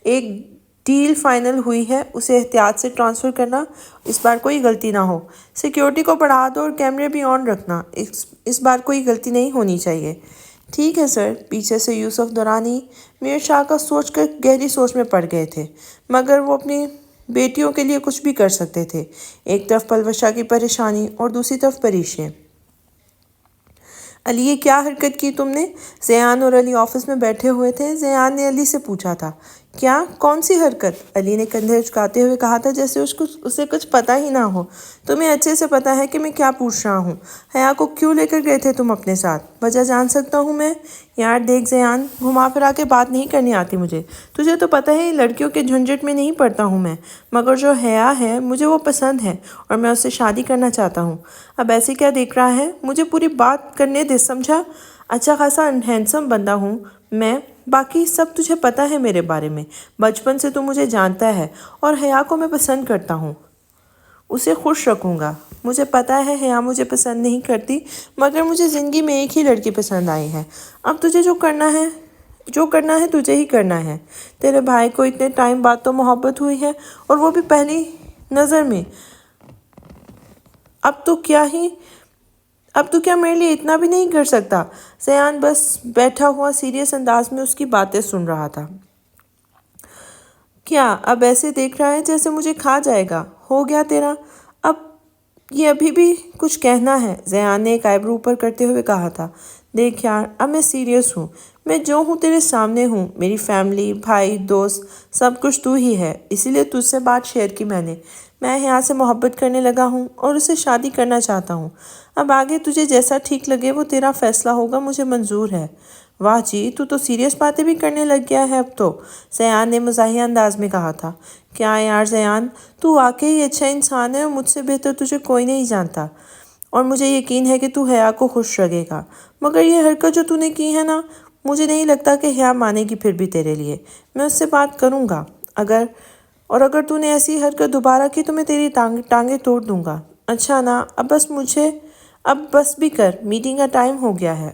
ایک ڈیل فائنل ہوئی ہے، اسے احتیاط سے ٹرانسفر کرنا، اس بار کوئی غلطی نہ ہو۔ سیکیورٹی کو بڑھا دو اور کیمرے بھی آن رکھنا، اس بار کوئی غلطی نہیں ہونی چاہیے۔ ٹھیک ہے سر۔ پیچھے سے یوسف دورانی میر شاہ کا سوچ کر گہری سوچ میں پڑ گئے تھے، مگر وہ اپنی بیٹیوں کے لیے کچھ بھی کر سکتے تھے۔ ایک طرف پلوشا کی پریشانی اور دوسری طرف پریشے۔ علی، یہ کیا حرکت کی تم نے؟ زیان اور علی آفس میں بیٹھے ہوئے تھے۔ زیان نے علی سے پوچھا تھا۔ کیا؟ کون سی حرکت؟ علی نے کندھے اچکاتے ہوئے کہا تھا جیسے اسے کچھ پتہ ہی نہ ہو۔ تمہیں اچھے سے پتہ ہے کہ میں کیا پوچھ رہا ہوں۔ حیا کو کیوں لے کر گئے تھے تم اپنے ساتھ؟ وجہ جان سکتا ہوں میں؟ یار دیکھ زیان، گھما پھرا کے بات نہیں کرنی آتی مجھے، تجھے تو پتہ ہے لڑکیوں کے جھنجٹ میں نہیں پڑتا ہوں میں، مگر جو حیا ہے مجھے وہ پسند ہے اور میں اس سے شادی کرنا چاہتا ہوں۔ اب ایسے کیا دیکھ رہا ہے؟ مجھے پوری بات کرنے دے، سمجھا؟ اچھا خاصا ہینڈسم بندہ ہوں میں، باقی سب تجھے پتہ ہے میرے بارے میں، بچپن سے تو مجھے جانتا ہے، اور حیا کو میں پسند کرتا ہوں، اسے خوش رکھوں گا، مجھے پتہ ہے حیا مجھے پسند نہیں کرتی، مگر مجھے زندگی میں ایک ہی لڑکی پسند آئی ہے۔ اب تجھے جو کرنا ہے تجھے ہی کرنا ہے۔ تیرے بھائی کو اتنے ٹائم بعد تو محبت ہوئی ہے، اور وہ بھی پہلی نظر میں۔ اب تو کیا میرے لیے اتنا بھی نہیں کر سکتا؟ زیان بس بیٹھا ہوا سیریس انداز میں اس کی باتیں سن رہا تھا۔ کیا اب ایسے دیکھ رہا ہے جیسے مجھے کھا جائے گا؟ ہو گیا تیرا؟ اب یہ ابھی بھی کچھ کہنا ہے؟ زیان نے ایک آئیبرو اوپر کرتے ہوئے کہا تھا۔ دیکھ یار، اب میں سیریس ہوں۔ میں جو ہوں تیرے سامنے ہوں۔ میری فیملی، بھائی، دوست، سب کچھ تو ہی ہے۔ اسی لیے تجھ سے بات شیئر کی میں نے۔ میں حیا سے محبت کرنے لگا ہوں اور اسے شادی کرنا چاہتا ہوں۔ اب آگے تجھے جیسا ٹھیک لگے وہ تیرا فیصلہ ہوگا، مجھے منظور ہے۔ واہ جی، تو سیریس باتیں بھی کرنے لگ گیا ہے اب تو، زیان نے مزاحیہ انداز میں کہا تھا۔ کیا یار زیان، تو واقعی اچھا انسان ہے اور مجھ سے بہتر تجھے کوئی نہیں جانتا، اور مجھے یقین ہے کہ تو حیا کو خوش رکھے گا۔ مگر یہ حرکت جو تو نے کی ہے نا، مجھے نہیں لگتا کہ حیا مانے گی پھر بھی تیرے لیے۔ میں اس سے بات کروں گا، اگر تو نے ایسی حرکت دوبارہ کی تو میں تیری ٹانگیں توڑ دوں گا۔ اچھا نا، اب بس بھی کر، میٹنگ کا ٹائم ہو گیا ہے۔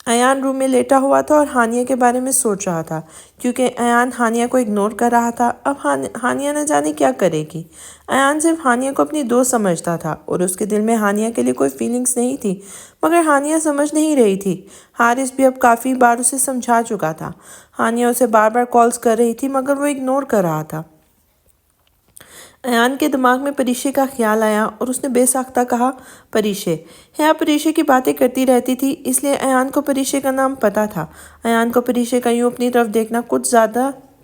ایان روم میں لیٹا ہوا تھا اور ہانیہ کے بارے میں سوچ رہا تھا، کیونکہ ایان ہانیہ کو اگنور کر رہا تھا۔ اب ہانیہ نہ جانے کیا کرے گی۔ ایان صرف ہانیہ کو اپنی دوست سمجھتا تھا اور اس کے دل میں ہانیہ کے لیے کوئی فیلنگز نہیں تھی، مگر ہانیہ سمجھ نہیں رہی تھی۔ حارث بھی اب کافی بار اسے سمجھا چکا تھا۔ ہانیہ اسے بار بار کالز کر رہی تھی، مگر وہ اگنور کر رہا تھا۔ ایان کے دماغ میں پریشے کا خیال آیا اور اس نے بے ساختہ کہا، پریشے۔ حیا پریشے کی باتیں کرتی رہتی تھی، اس لیے ایان کو پریشے کا نام پتہ تھا۔ ایان کو پریشے کا یوں اپنی طرف دیکھنا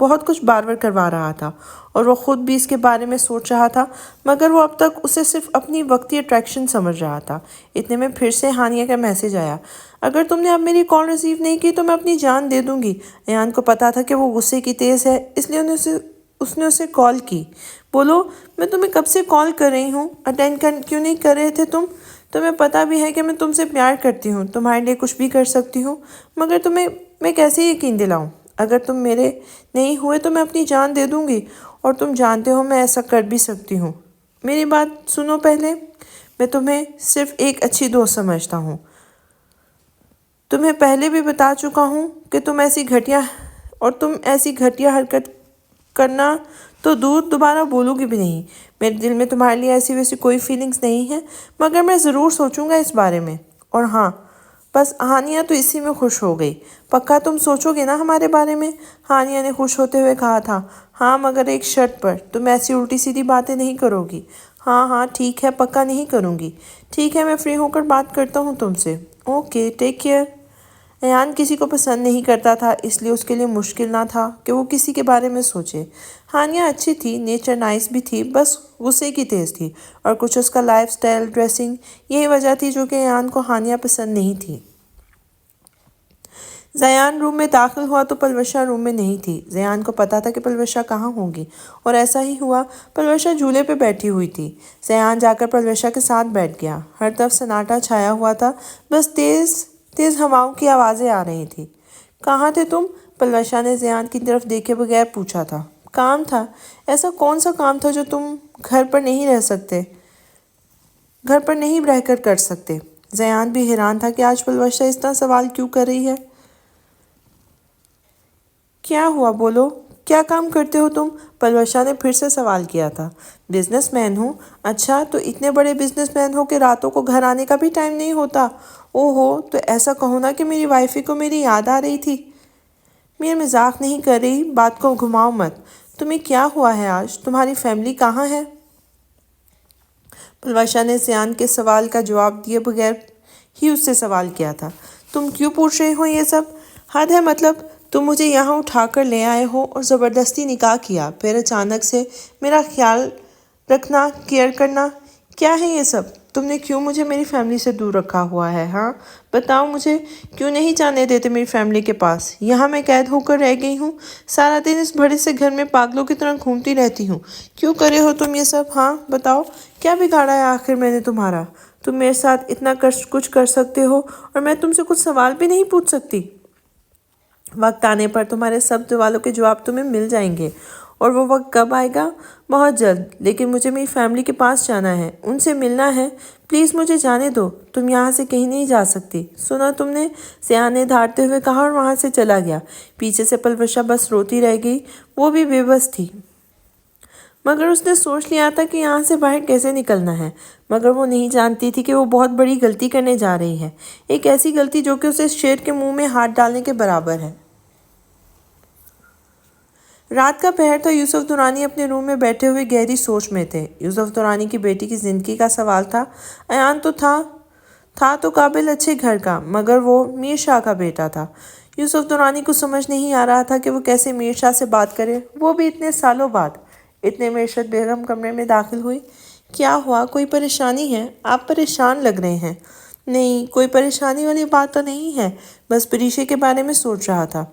بہت کچھ بار بار کروا رہا تھا، اور وہ خود بھی اس کے بارے میں سوچ رہا تھا، مگر وہ اب تک اسے صرف اپنی وقتی اٹریکشن سمجھ رہا تھا۔ اتنے میں پھر سے ہانیہ کا میسج آیا۔ اگر تم نے اب میری کال ریسیو نہیں کی تو میں اپنی جان دے دوں گی۔ ایان کو پتا تھا کہ وہ غصے کی تیز ہے، اس لیے اس نے اسے کال کی۔ بولو، میں تمہیں کب سے کال کر رہی ہوں، اٹینڈ کیوں نہیں کر رہے تھے تم؟ تمہیں پتہ بھی ہے کہ میں تم سے پیار کرتی ہوں، تمہارے لیے کچھ بھی کر سکتی ہوں، مگر تمہیں میں کیسے یقین دلاؤں؟ اگر تم میرے نہیں ہوئے تو میں اپنی جان دے دوں گی، اور تم جانتے ہو میں ایسا کر بھی سکتی ہوں۔ میری بات سنو پہلے، میں تمہیں صرف ایک اچھی دوست سمجھتا ہوں۔ تمہیں پہلے بھی بتا چکا ہوں کہ تم ایسی گھٹیا حرکت کرنا تو دوبارہ بولوں گی بھی نہیں۔ میرے دل میں تمہارے لیے ایسی ویسی کوئی فیلنگز نہیں ہے، مگر میں ضرور سوچوں گا اس بارے میں۔ اور ہاں، بس ہانیہ تو اسی میں خوش ہو گئی۔ پکا تم سوچو گے نا ہمارے بارے میں؟ ہانیہ نے خوش ہوتے ہوئے کہا تھا۔ ہاں، مگر ایک شرط پر، تم ایسی الٹی سیدھی باتیں نہیں کرو گی۔ ہاں ٹھیک ہے، پکا نہیں کروں گی۔ ٹھیک ہے، میں فری ہو کر بات کرتا ہوں تم سے۔ Okay, take care. ایان کسی کو پسند نہیں کرتا تھا، اس لیے اس کے لیے مشکل نہ تھا کہ وہ کسی کے بارے میں سوچے۔ ہانیہ اچھی تھی، نیچر نائس بھی تھی، بس غصے کی تیز تھی، اور کچھ اس کا لائف سٹائل، ڈریسنگ، یہی وجہ تھی جو کہ ایان کو ہانیہ پسند نہیں تھی۔ زیان روم میں داخل ہوا تو پلوشا روم میں نہیں تھی۔ زیان کو پتا تھا کہ پلوشا کہاں ہوگی، اور ایسا ہی ہوا۔ پلوشا جھولے پہ بیٹھی ہوئی تھی۔ زیان جا کر پلوشا کے ساتھ بیٹھ گیا۔ ہر طرف سناٹا چھایا ہوا تھا، بس تیز ہواؤں کی آوازیں آ رہی تھی۔ کہاں تھے تم؟ پلوشا نے زیان کی طرف دیکھے بغیر پوچھا تھا۔ کام تھا۔ ایسا کون سا کام تھا جو تم گھر پر نہیں رہ کر سکتے؟ زیان بھی حیران تھا کہ آج پلوشا اس طرح سوال کیوں کر رہی ہے۔ کیا ہوا، بولو، کیا کام کرتے ہو تم؟ پلوشا نے پھر سے سوال کیا تھا۔ بزنس مین ہوں۔ اچھا، تو اتنے بڑے بزنس مین ہو کہ راتوں کو گھر آنے کا بھی ٹائم نہیں ہوتا؟ اوہو، تو ایسا کہو نا کہ میری وائفی کو میری یاد آ رہی تھی۔ میں مذاق نہیں کر رہی، بات کو گھماؤ مت۔ تمہیں کیا ہوا ہے آج؟ تمہاری فیملی کہاں ہے؟ پلوشا نے زیان کے سوال کا جواب دیے بغیر ہی اس سے سوال کیا تھا۔ تم کیوں پوچھ رہے ہو یہ سب؟ حد ہے، مطلب تم مجھے یہاں اٹھا کر لے آئے ہو اور زبردستی نکاح کیا، پھر اچانک سے میرا خیال رکھنا، کیئر کرنا، کیا ہے یہ سب؟ تم نے کیوں مجھے میری فیملی سے دور رکھا ہوا ہے؟ ہاں بتاؤ مجھے، کیوں نہیں جانے دیتے میری فیملی کے پاس؟ یہاں میں قید ہو کر رہ گئی ہوں، سارا دن اس بڑے سے گھر میں پاگلوں کی طرح گھومتی رہتی ہوں۔ کیوں کرے ہو تم یہ سب؟ ہاں بتاؤ، کیا بگاڑا ہے آخر میں نے تمہارا؟ تم میرے ساتھ اتنا کچھ کر سکتے ہو اور میں تم سے کچھ سوال بھی نہیں پوچھ سکتی؟ وقت آنے پر تمہارے سب سوالوں کے جواب تمہیں مل جائیں گے، اور وہ وقت کب آئے گا؟ بہت جلد، لیکن مجھے میری فیملی کے پاس جانا ہے، ان سے ملنا ہے۔ پلیز مجھے جانے دو، تم یہاں سے کہیں نہیں جا سکتی۔ سنا تم نے؟ سیان نے دھاڑتے ہوئے کہا اور وہاں سے چلا گیا۔ پیچھے سے پلوشا بس روتی رہ گئی، وہ بھی بے بس تھی۔ مگر اس نے سوچ لیا تھا کہ یہاں سے باہر کیسے نکلنا ہے، مگر وہ نہیں جانتی تھی کہ وہ بہت بڑی غلطی کرنے جا رہی ہے، ایک ایسی غلطی جو کہ اسے شیر کے منہ میں ہاتھ ڈالنے کے برابر ہے۔ رات کا پہر تھا۔ یوسف دورانی اپنے روم میں بیٹھے ہوئے گہری سوچ میں تھے۔ یوسف دورانی کی بیٹی کی زندگی کا سوال تھا۔ ایان تو تھا تو قابل اچھے گھر کا، مگر وہ میر شاہ کا بیٹا تھا۔ یوسف دورانی کو سمجھ نہیں آ رہا تھا کہ وہ کیسے میر شاہ سے بات کرے، وہ بھی اتنے سالوں بعد۔ اتنے میں عشرت بیگم کمرے میں داخل ہوئی۔ کیا ہوا؟ کوئی پریشانی ہے؟ آپ پریشان لگ رہے ہیں۔ نہیں، کوئی پریشانی والی بات تو نہیں ہے، بس پریشے کے بارے میں سوچ رہا تھا۔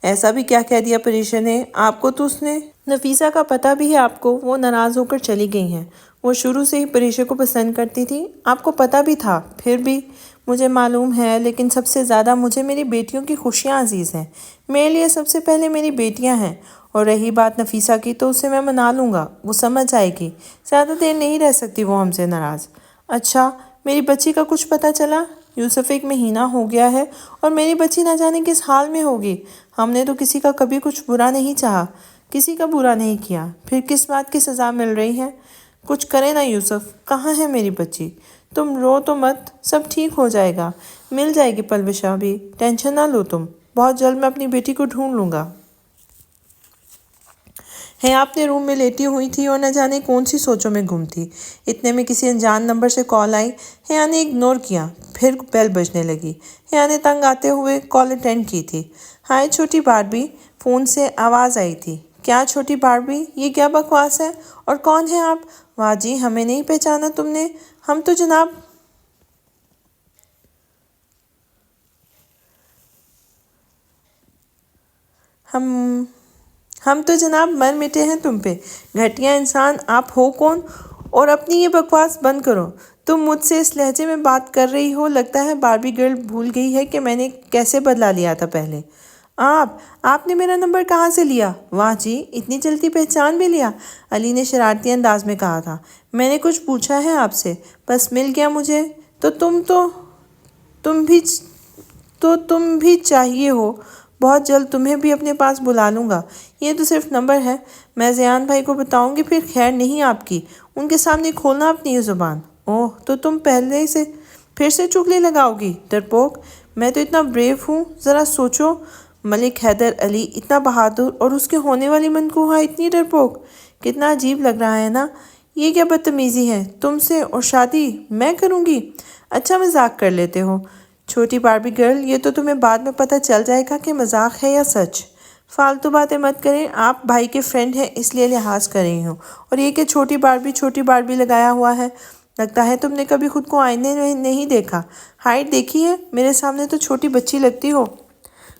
ایسا بھی کیا کہہ دیا پریشا نے آپ کو؟ تو اس نے نفیسہ کا پتہ بھی ہے آپ کو؟ وہ ناراض ہو کر چلی گئی ہیں۔ وہ شروع سے ہی پریشا کو پسند کرتی تھی، آپ کو پتہ بھی تھا؟ پھر بھی مجھے معلوم ہے، لیکن سب سے زیادہ مجھے میری بیٹیوں کی خوشیاں عزیز ہیں۔ میرے لیے سب سے پہلے میری بیٹیاں ہیں، اور رہی بات نفیسہ کی تو اسے میں منا لوں گا، وہ سمجھ جائے گی۔ زیادہ دیر نہیں رہ سکتی وہ ہم سے ناراض۔ اچھا، میری بچی کا کچھ پتہ چلا؟ یوسف، 1 مہینہ ہو گیا ہے اور میری بچی نہ جانے کس حال میں ہوگی۔ ہم نے تو کسی کا کبھی کچھ برا نہیں چاہا، کسی کا برا نہیں کیا، پھر کس بات کی سزا مل رہی ہے؟ کچھ کرے نا یوسف، کہاں ہے میری بچی؟ تم رو تو مت، سب ٹھیک ہو جائے گا، مل جائے گی پلوشا بھی، ٹینشن نہ لو تم، بہت جلد میں اپنی بیٹی کو ڈھونڈ لوں گا۔ حیا اپنے روم میں لیٹی ہوئی تھی اور نہ جانے کون سی سوچوں میں گم تھی۔ اتنے میں کسی انجان نمبر سے کال آئی۔ حیا نے اگنور کیا، پھر بیل بجنے لگی۔ حیا نے تنگ آتے ہوئے کال اٹینڈ کی تھی۔ ہائے چھوٹی باربی، فون سے آواز آئی تھی۔ کیا چھوٹی باربی، یہ کیا بکواس ہے؟ اور کون ہیں آپ؟ واہ جی، ہمیں نہیں پہچانا تم نے؟ ہم تو جناب مر مٹے ہیں تم پہ، گھٹیا انسان آپ ہو کون؟ اور اپنی یہ بکواس بند کرو۔ تم مجھ سے اس لہجے میں بات کر رہی ہو، لگتا ہے باربی گرل بھول گئی ہے کہ میں نے کیسے بدلا لیا تھا پہلے۔ آپ نے میرا نمبر کہاں سے لیا؟ واہ جی، اتنی جلدی پہچان بھی لیا، علی نے شرارتی انداز میں کہا تھا۔ میں نے کچھ پوچھا ہے آپ سے، بس مل گیا مجھے تو تم بھی چاہیے ہو۔ بہت جلد تمہیں بھی اپنے پاس بلا لوں گا۔ یہ تو صرف نمبر ہے، میں زیان بھائی کو بتاؤں گی، پھر خیر نہیں آپ کی، ان کے سامنے کھولنا اپنی یہ زبان۔ اوہ، تو تم پھر سے چگلی لگاؤ گی؟ ڈرپوک، میں تو اتنا بریو ہوں، ذرا سوچو۔ ملک حیدر علی اتنا بہادر اور اس کے ہونے والی منقوہہ اتنی ڈرپوک، کتنا عجیب لگ رہا ہے نا؟ یہ کیا بدتمیزی ہے تم سے، اور شادی میں کروں گی؟ اچھا مذاق کر لیتے ہو چھوٹی باربی گرل، یہ تو تمہیں بعد میں پتہ چل جائے گا کہ مذاق ہے یا سچ۔ فالتو باتیں مت کریں، آپ بھائی کے فرینڈ ہیں اس لیے لحاظ کر رہی ہوں، اور یہ کہ چھوٹی باربی لگایا ہوا ہے، لگتا ہے تم نے کبھی خود کو آئینے میں نہیں دیکھا۔ ہائٹ دیکھی ہے؟ میرے سامنے تو چھوٹی بچی لگتی ہو۔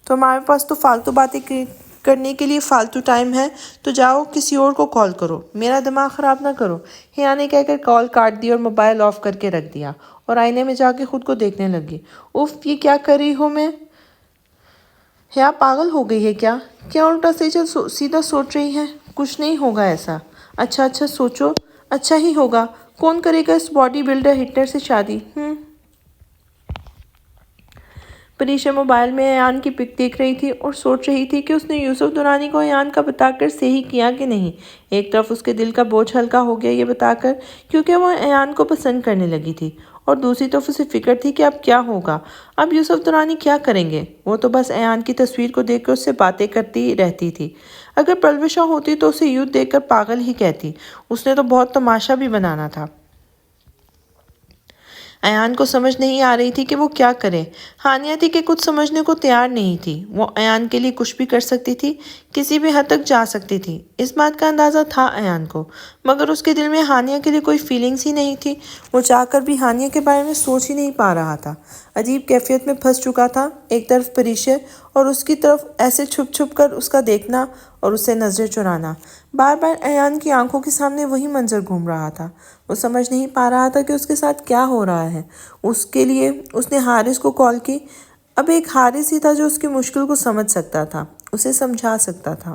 تمہارے پاس تو فالتو باتیں کرنے کے لیے فالتو ٹائم ہے، تو جاؤ کسی اور کو کال کرو، میرا دماغ خراب نہ کرو۔ حیا نے کہہ کر کال کاٹ دی اور موبائل آف کر کے رکھ دیا، اور آئینے میں جا کے خود کو دیکھنے لگی۔ اف، یہ کیا کر رہی ہوں میں؟ حیا پاگل ہو گئی ہے کیا؟ کیا الٹا سیدھا سوچ رہی ہے؟ کچھ نہیں ہوگا ایسا۔ اچھا سوچو، اچھا ہی ہوگا۔ کون کرے گا اس باڈی بلڈر ہٹلر سے شادی؟ پریشا موبائل میں ایان کی پک دیکھ رہی تھی اور سوچ رہی تھی کہ اس نے یوسف دورانی کو ایان کا بتا کر صحیح کیا کہ نہیں۔ ایک طرف اس کے دل کا بوجھ ہلکا ہو گیا یہ بتا کر، کیونکہ وہ ایان کو پسند کرنے لگی تھی، اور دوسری طرف اسے فکر تھی کہ اب کیا ہوگا، اب یوسف دورانی کیا کریں گے۔ وہ تو بس ایان کی تصویر کو دیکھ کر اس سے باتیں کرتی رہتی تھی۔ اگر پلوشا ہوتی تو اسے یوں دیکھ کر پاگل ہی کہتی، اس نے تو بہت تماشا بھی بنانا تھا۔ ایان کو سمجھ نہیں آ رہی تھی کہ وہ کیا کرے۔ ہانیہ تھی کہ کچھ سمجھنے کو تیار نہیں تھی، وہ ایان کے لیے کچھ بھی کر سکتی تھی، کسی بھی حد تک جا سکتی تھی، اس بات کا اندازہ تھا ایان کو، مگر اس کے دل میں ہانیہ کے لیے کوئی فیلنگز ہی نہیں تھی۔ وہ چاہ کر بھی ہانیہ کے بارے میں سوچ ہی نہیں پا رہا تھا، عجیب کیفیت میں پھنس چکا تھا۔ ایک طرف پریشا اور اس کی طرف ایسے چھپ کر اس کا دیکھنا اور اس سے نظریں چرانا، بار بار ایان کی آنکھوں کے سامنے وہی منظر گھوم رہا تھا۔ وہ سمجھ نہیں پا رہا تھا کہ اس کے ساتھ کیا ہو رہا ہے۔ اس کے لیے اس نے حارث کو کال کی۔ اب ایک حارث ہی تھا جو اس کی مشکل کو سمجھ سکتا تھا، اسے سمجھا سکتا تھا۔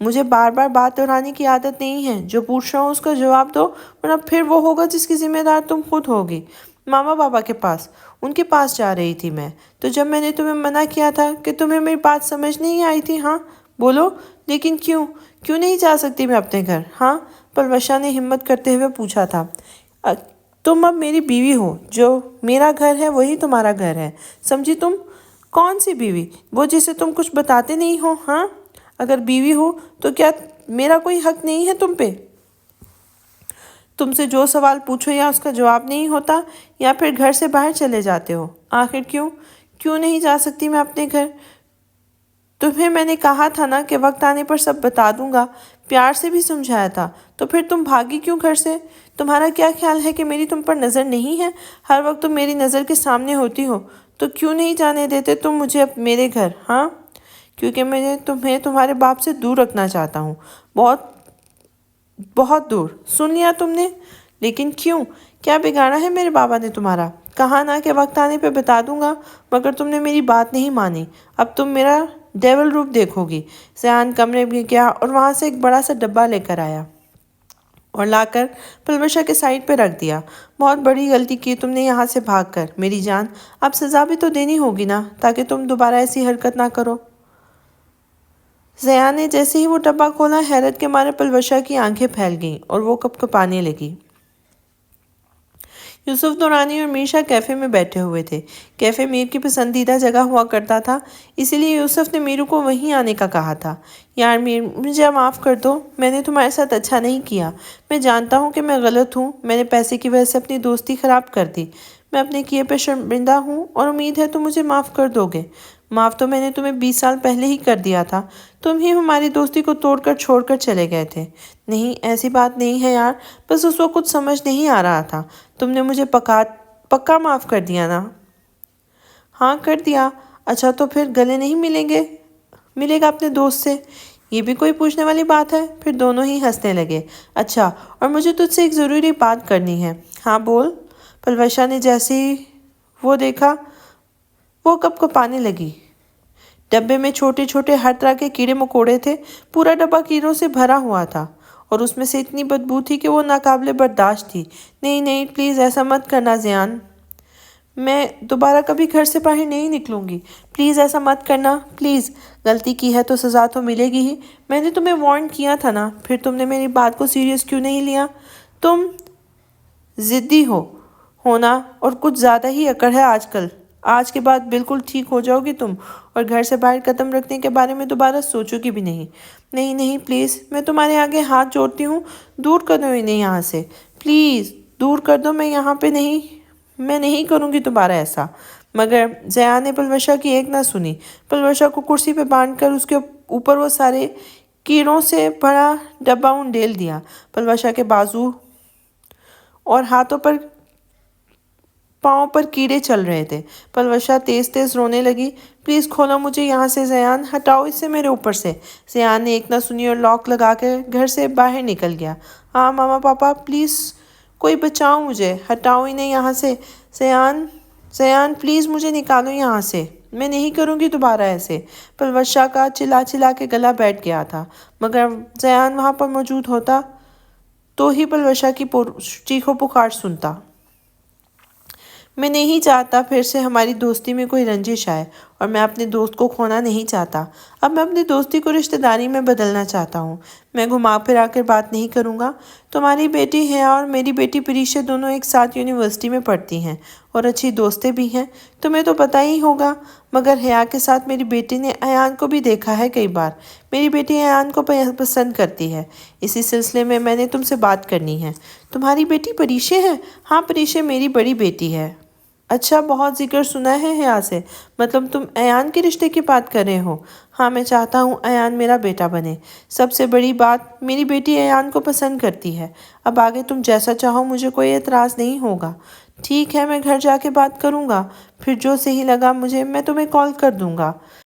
مجھے بار بار بات دہرانے کی عادت نہیں ہے. جو پوچھ رہا ہوں اس کا جواب دو، ورنہ پھر وہ ہوگا جس کی ذمہ دار تم خود ہوگی. ماما پاپا کے پاس. ان کے پاس جا رہی تھی میں. تو جب میں نے تمہیں منع کیا تھا کہ تمہیں میری بات سمجھ نہیں آئی تھی. ہاں بولو. لیکن کیوں نہیں جا سکتی میں اپنے گھر؟ ہاں پلوشا نے ہمت کرتے ہوئے پوچھا تھا. تم اب میری بیوی ہو. جو میرا گھر ہے وہی تمہارا گھر ہے. سمجھی تم؟ کون سی بیوی؟ وہ جسے تم کچھ بتاتے نہیں ہو. ہاں اگر بیوی ہو تو کیا میرا کوئی حق نہیں ہے تم پہ؟ تم سے جو سوال پوچھو یا اس کا جواب نہیں ہوتا یا پھر گھر سے باہر چلے جاتے ہو. آخر کیوں نہیں جا سکتی میں اپنے گھر؟ تمہیں میں نے کہا تھا نا کہ وقت آنے پر سب بتا دوں گا. پیار سے بھی سمجھایا تھا. تو پھر تم بھاگی کیوں گھر سے؟ تمہارا کیا خیال ہے کہ میری تم پر نظر نہیں ہے؟ ہر وقت تم میری نظر کے سامنے ہوتی ہو. تو کیوں نہیں جانے دیتے تم مجھے میرے گھر؟ ہاں کیونکہ میں تمہیں تمہارے باپ سے دور رکھنا چاہتا ہوں. بہت بہت دور. سن لیا تم نے؟ لیکن کیوں؟ کیا بگاڑا ہے میرے بابا نے تمہارا؟ کہا نا کہ وقت آنے پہ بتا دوں گا، مگر تم نے میری بات نہیں مانی. اب تم میرا ڈیول روپ دیکھو گی. زیان کمرے میں گیا اور وہاں سے ایک بڑا سا ڈبہ لے کر آیا اور لا کر پلوشا کے سائڈ پہ رکھ دیا. بہت بڑی غلطی کی تم نے یہاں سے بھاگ کر. میری جان اب سزا بھی تو دینی ہوگی نا، تاکہ تم دوبارہ ایسی حرکت نہ کرو. زیان نے جیسے ہی وہ ڈبہ کھولا، حیرت کے مارے پلوشا کی آنکھیں پھیل گئیں اور وہ کپکپانے لگی. یوسف نورانی اور میشا کیفے میں بیٹھے ہوئے تھے. کیفے میر کی پسندیدہ جگہ ہوا کرتا تھا، اسی لیے یوسف نے میرو کو وہیں آنے کا کہا تھا. یار میر، مجھے معاف کر دو. میں نے تمہارے ساتھ اچھا نہیں کیا. میں جانتا ہوں کہ میں غلط ہوں. میں نے پیسے کی وجہ سے اپنی دوستی خراب کر دی. میں اپنے کیے پہ شرمندہ ہوں اور امید ہے تم مجھے معاف کر دو گے. معاف تو میں نے تمہیں 20 سال پہلے ہی کر دیا تھا. تم ہی ہماری دوستی کو توڑ کر چھوڑ کر چلے گئے تھے. نہیں ایسی بات نہیں ہے یار، بس اس وقت کچھ سمجھ نہیں آ رہا تھا. تم نے مجھے پکا معاف کر دیا نا؟ ہاں کر دیا. اچھا تو پھر گلے نہیں ملے گا اپنے دوست سے؟ یہ بھی کوئی پوچھنے والی بات ہے؟ پھر دونوں ہی ہنسنے لگے. اچھا اور مجھے تجھ سے ایک ضروری بات کرنی ہے. ہاں بول. پلوشا نے جیسے ہی وہ دیکھا وہ کپکپانے لگی. ڈبے میں چھوٹے چھوٹے ہر طرح کے کیڑے مکوڑے تھے. پورا ڈبہ کیڑوں سے بھرا ہوا تھا اور اس میں سے اتنی بدبو تھی کہ وہ ناقابل برداشت تھی. نہیں پلیز ایسا مت کرنا زیان. میں دوبارہ کبھی گھر سے باہر نہیں نکلوں گی. پلیز ایسا مت کرنا پلیز. غلطی کی ہے تو سزا تو ملے گی ہی. میں نے تمہیں وارن کیا تھا نا، پھر تم نے میری بات کو سیریس کیوں نہیں لیا؟ تم ضدی ہونا اور کچھ زیادہ ہی اکڑ ہے آج کل. آج کے بعد بالکل ٹھیک ہو جاؤ گی تم اور گھر سے باہر قدم رکھنے کے بارے میں دوبارہ سوچو گی بھی نہیں. نہیں پلیز، میں تمہارے آگے ہاتھ جوڑتی ہوں. دور کر دو انہیں یہاں سے. پلیز دور کر دو. میں نہیں کروں گی دوبارہ ایسا. مگر زیان نے پلوشا کی ایک نہ سنی. پلوشا کو کرسی پہ باندھ کر اس کے اوپر وہ سارے کیڑوں سے بڑا ڈبہ انڈیل دیا. پلوشا کے بازو اور ہاتھوں پر پاؤں پر کیڑے چل رہے تھے. پلوشا تیز رونے لگی. پلیز کھولو مجھے یہاں سے زیان. ہٹاؤ اسے میرے اوپر سے. زیان نے ایک نہ سنی اور لاک لگا کے گھر سے باہر نکل گیا. ہاں ماما پاپا پلیز کوئی بچاؤ مجھے. ہٹاؤ انہیں یہاں سے. زیان پلیز مجھے نکالو یہاں سے. میں نہیں کروں گی دوبارہ ایسے. پلوشا کا چلا کے گلا بیٹھ گیا تھا. مگر زیان وہاں پر موجود ہوتا تو ہی پلوشا کی چیخو پکار سنتا. میں نہیں چاہتا پھر سے ہماری دوستی میں کوئی رنجش آئے اور میں اپنے دوست کو کھونا نہیں چاہتا. اب میں اپنی دوستی کو رشتہ داری میں بدلنا چاہتا ہوں. میں گھما پھرا کر بات نہیں کروں گا. تمہاری بیٹی حیا اور میری بیٹی پریشا دونوں ایک ساتھ یونیورسٹی میں پڑھتی ہیں اور اچھی دوستیں بھی ہیں. تمہیں تو پتہ ہی ہوگا. مگر حیا کے ساتھ میری بیٹی نے ایان کو بھی دیکھا ہے کئی بار. میری بیٹی ایان کو پسند کرتی ہے. اسی سلسلے میں نے تم سے بات کرنی ہے. تمہاری بیٹی پریشا ہے؟ ہاں پریشا میری بڑی بیٹی ہے. اچھا بہت ذکر سنا ہے حیا سے. مطلب تم ایان کے رشتے کی بات کر رہے ہو؟ ہاں میں چاہتا ہوں ایان میرا بیٹا بنے. سب سے بڑی بات میری بیٹی ایان کو پسند کرتی ہے. اب آگے تم جیسا چاہو، مجھے کوئی اعتراض نہیں ہوگا. ٹھیک ہے میں گھر جا کے بات کروں گا. پھر جو صحیح لگا مجھے میں تمہیں کال کر دوں گا.